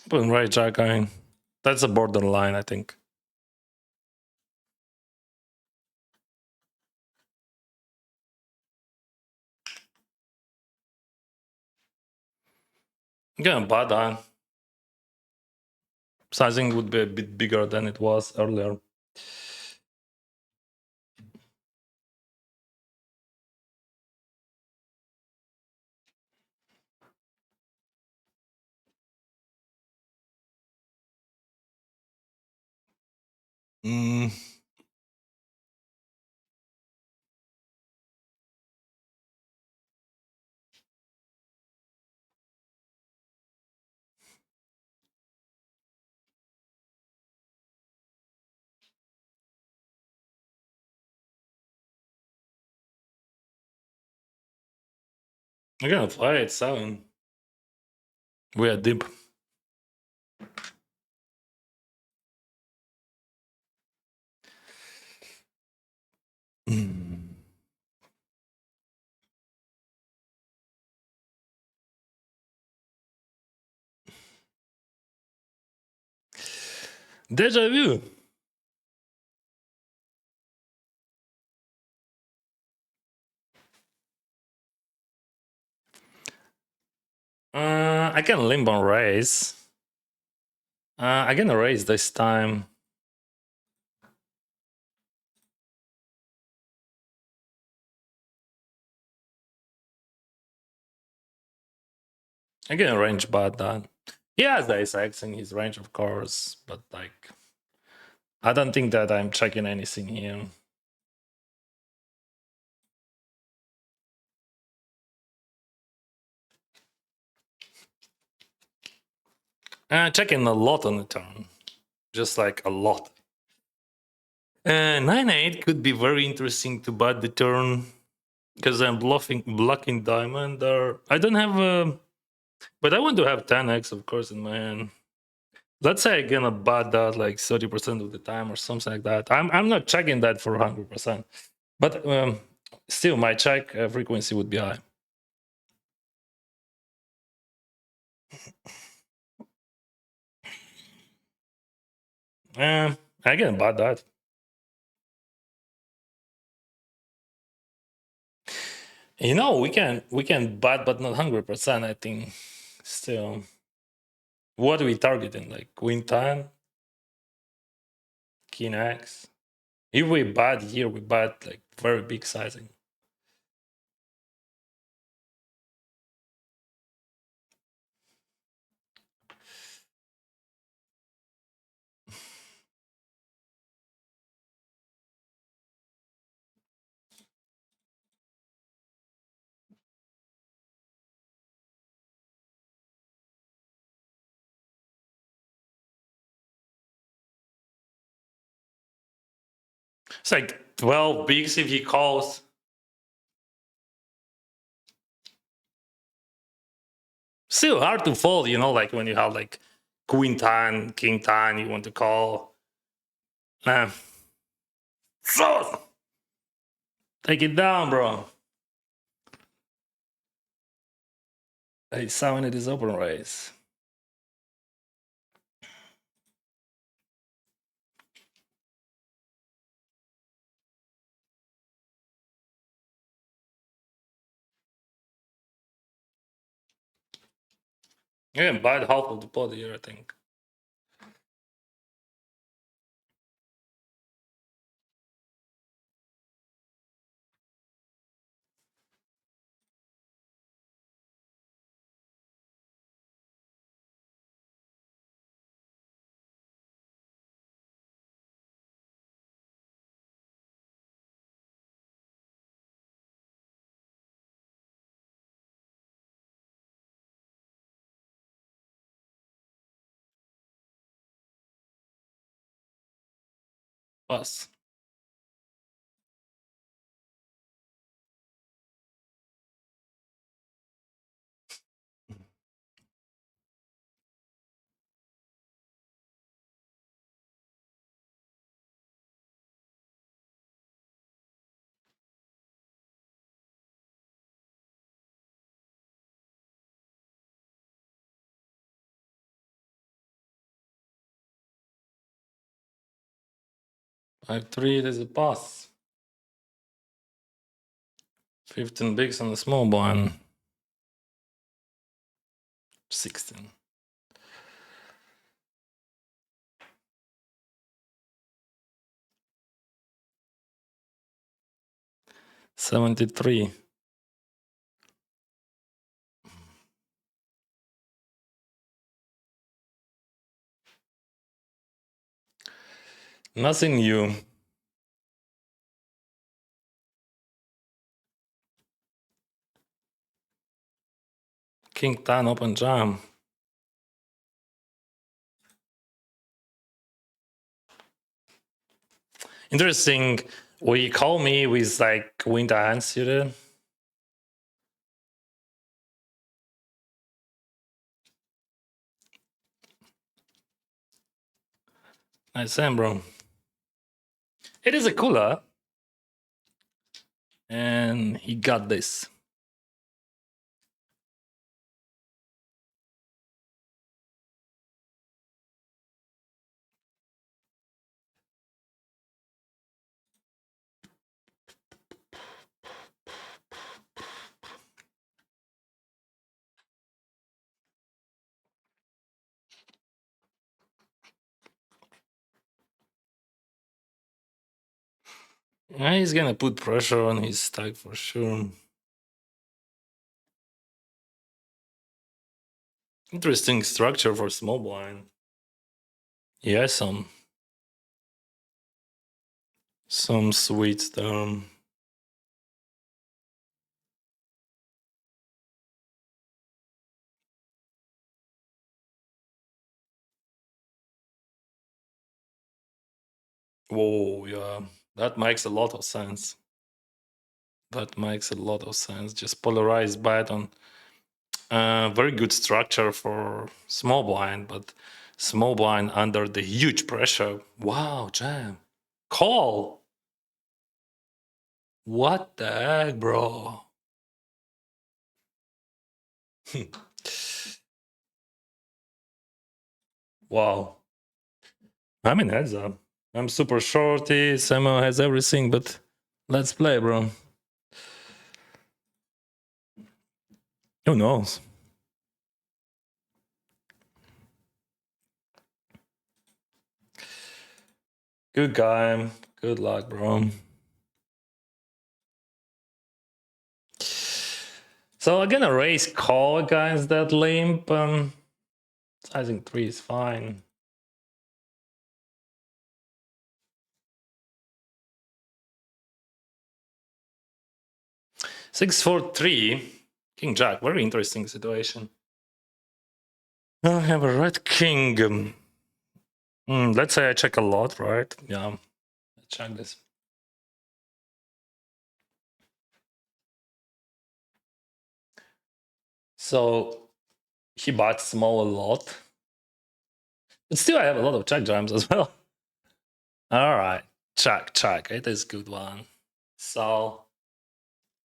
Putting right jack, I mean, that's a borderline, I think. Yeah, but sizing would be a bit bigger than it was earlier. Mm. I'm gonna play it 7. We are deep. Deja vu. I can limp on raise. I can raise this time. I can range bot that. He has ace X in his range, of course, but like, I don't think that I'm checking anything here. Checking a lot on the turn, just like a lot. 9-8 could be very interesting to bot the turn because I'm blocking diamond. Or I don't have a, but I want to have 10x, of course, in my hand. Let's say I'm gonna bot that like 30% of the time or something like that. I'm not checking that for 100%, but still my check frequency would be high. I can bot that. You know, we can bot, but not 100%. I think still. What are we targeting? Like queen 10, king X. If we bot here, we bot like very big sizing. It's like 12 bigs if he calls. Still hard to fold, you know, like when you have like queen 10, king 10, you want to call. So take it down, bro. Hey, 7 it is open race. Yeah, buy half of the pot here, I think. Pass. Five three, it is a pass. 15 bigs on the small blind. 16. $73. Nothing new. King 10 open jam. Interesting. Will you call me with like queen 10 suited? Nice hand, bro. It is a cooler. And he got this. Yeah, he's gonna put pressure on his stack for sure. Interesting structure for small blind. Yeah, some sweet there. Whoa, yeah, that makes a lot of sense. That makes a lot of sense. Just polarized bet on very good structure for small blind, but small blind under the huge pressure. Wow, jam. Call. What the heck, bro? Wow. I'm in heads up. I'm super shorty. Samuel has everything, but let's play, bro. Who knows? Good guy. Good luck, bro. So I'm gonna raise call against that limp. Sizing 3 is fine. Six, 4, 3. King Jack. Very interesting situation. I have a red king. Let's say I check a lot, right? Yeah. Let's check this. So he bought small a lot. But still, I have a lot of check jams as well. All right. Check. It is a good one. So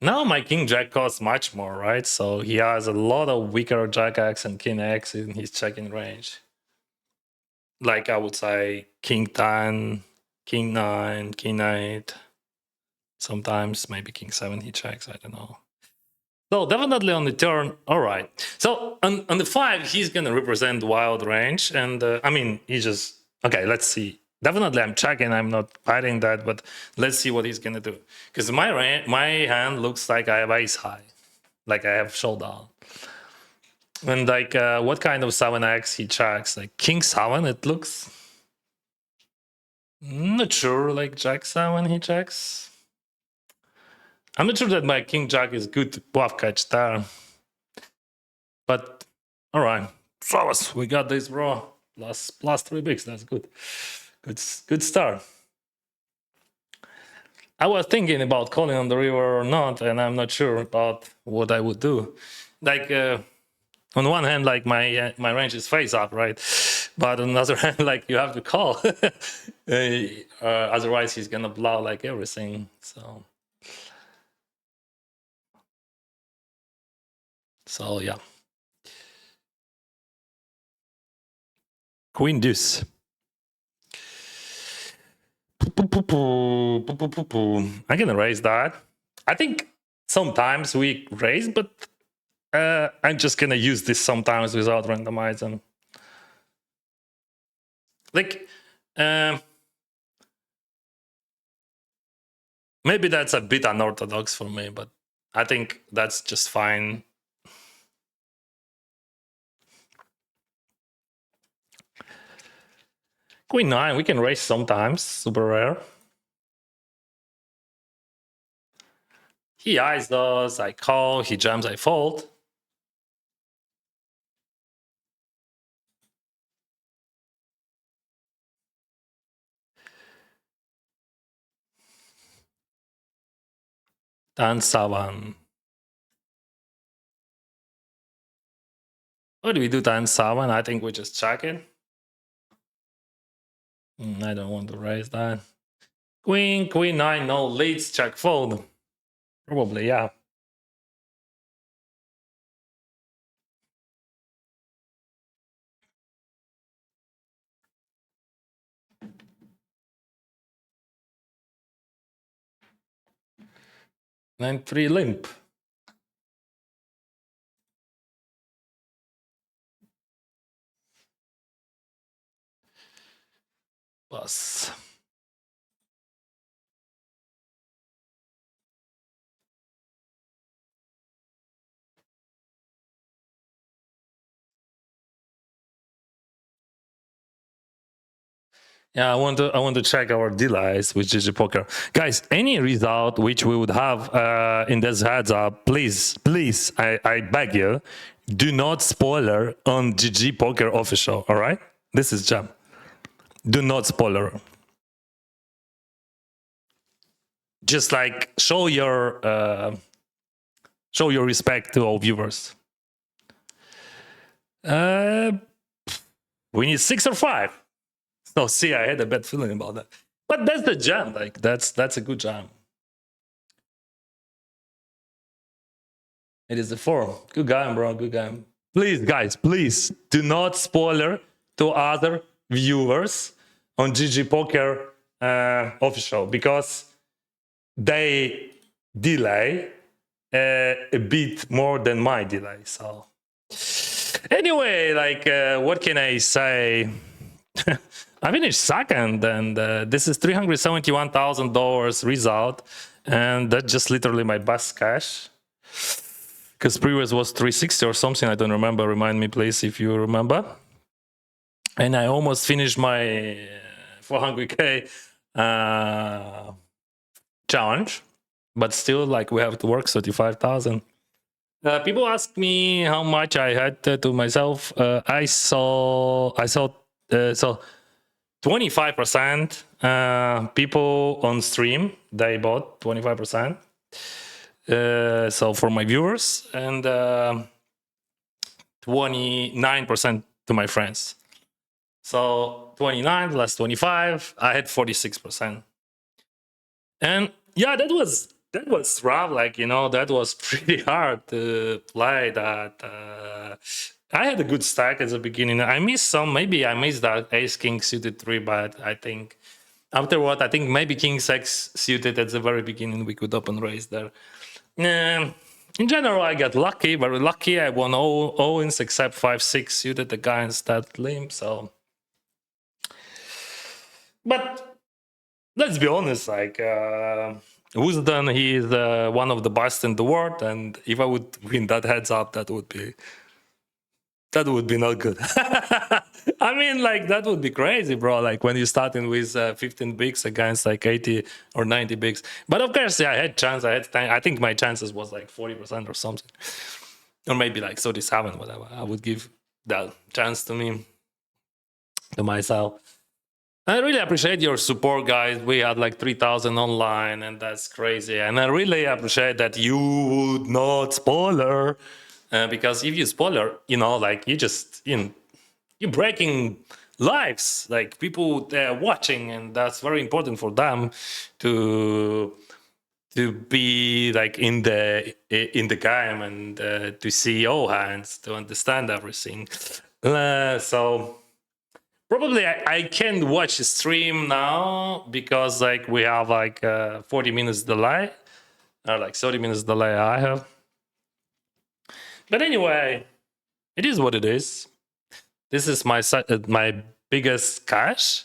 now my king jack costs much more, right? So he has a lot of weaker jack x and king x in his checking range. Like I would say king 10, king 9, king 8. Sometimes maybe king 7 he checks, I don't know. So definitely on the turn, all right. So on the 5, he's going to represent wild range. And I mean, he just, okay, let's see. Definitely I'm checking, I'm not fighting that, but let's see what he's going to do. Because my hand looks like I have ace high, like I have showdown. And like, what kind of 7x he checks? Like king 7, it looks. Not sure, like jack 7 he checks. I'm not sure that my king jack is good to bluff catch there. But all right, show us. We got this, bro. Plus 3 bigs. That's good. Good start. I was thinking about calling on the river or not, and I'm not sure about what I would do. Like on one hand, like my range is face up, right? But on the other hand, like you have to call. Otherwise, he's gonna blow like everything. So yeah. Queen deuce. I'm gonna raise that. I think sometimes we raise, but I'm just gonna use this sometimes without randomizing. Like, maybe that's a bit unorthodox for me, but I think that's just fine. Queen 9, we can raise sometimes, super rare. He eyes us, I call, he jams, I fold. Tan 7. What do we do tan 7? I think we just check it. I don't want to raise that. Queen 9, no leads, check fold. Probably, yeah. Nine three limp. Plus. Yeah, I want to check our delays with GG Poker, guys. Any result which we would have in this heads up, please, I beg you, do not spoiler on GG Poker official. All right, this is jam. Do not spoiler. Just like show your respect to all viewers. We need 6 or 5. So see, I had a bad feeling about that. But that's the jam. Like that's a good jam. It is a 4. Good game, bro. Good game. Please, guys, please do not spoiler to other viewers on GG Poker official because they delay a bit more than my delay. So anyway, like what can I say? I finished second, and this is $371,000 result, and that's just literally my best cash. Because previous was 360 or something, I don't remember. Remind me, please, if you remember. And I almost finished my 400k challenge, but still, like we have to work 35,000. People ask me how much I had to myself. I saw so 25% people on stream, they bought 25%. So for my viewers, and 29% to my friends. So 29 plus 25, I had 46%. And yeah, that was rough. Like, you know, that was pretty hard to play that. I had a good stack at the beginning. I missed some. Maybe I missed that ace king suited 3, but I think afterward, I think maybe king 6 suited at the very beginning. We could open raise there. In general, I got lucky, very lucky. I won all ins except 5-6 suited against that limp. So, but let's be honest, like Woosden, he is one of the best in the world, and if I would win that heads up, that would be not good. I mean, like, that would be crazy, bro. Like, when you're starting with 15 bigs against like 80 or 90 bigs. But of course, yeah, I had chance. I think my chances was like 40% or something. Or maybe like 37, whatever. I would give that chance to me, to myself. I really appreciate your support, guys. We had like 3,000 online, and that's crazy. And I really appreciate that you would not spoiler. Because if you spoiler, you know, like you just, you're breaking lives, like people they're watching, and that's very important for them to be like in the game and to see all hands, to understand everything. So probably I can watch the stream now because like we have like 40 minutes delay, or like 30 minutes delay I have. But anyway, it is what it is. This is my biggest cash.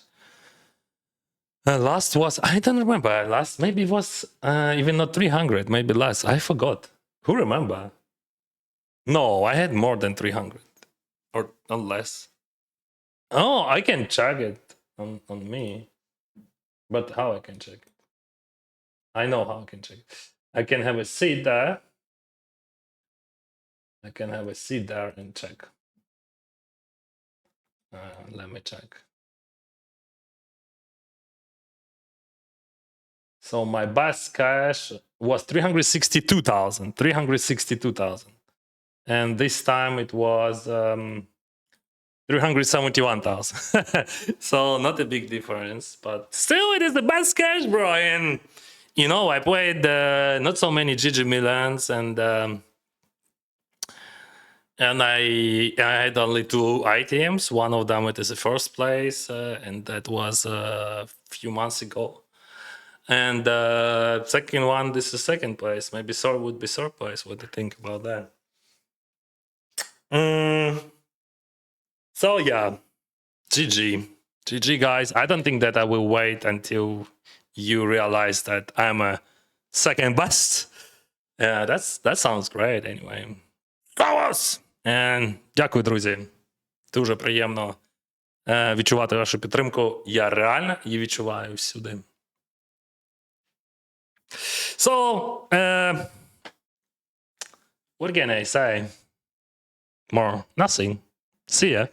Last was, I don't remember. Last maybe it was even not 300, maybe less. I forgot. Who remember? No, I had more than 300 or not less. Oh, I can check it on me. But how I can check it? I know how I can check it. I can have a seat there. I can have a seat there and check. Let me check. So my best cash was 362,000. And this time it was 371,000. So not a big difference, but still it is the best cash, bro. And you know, I played not so many GGMillions, and I had only 2 items. One of them it is the first place, and that was a few months ago. And second one, this is second place. Maybe third would be third place. What do you think about that? So yeah, GG guys. I don't think that I will wait until you realize that I'm a second best. Yeah, that sounds great anyway. Клас! Дякую, друзі. Дуже приємно відчувати вашу підтримку. Я реально її відчуваю всюди. So, what can I say? More, nothing. See ya.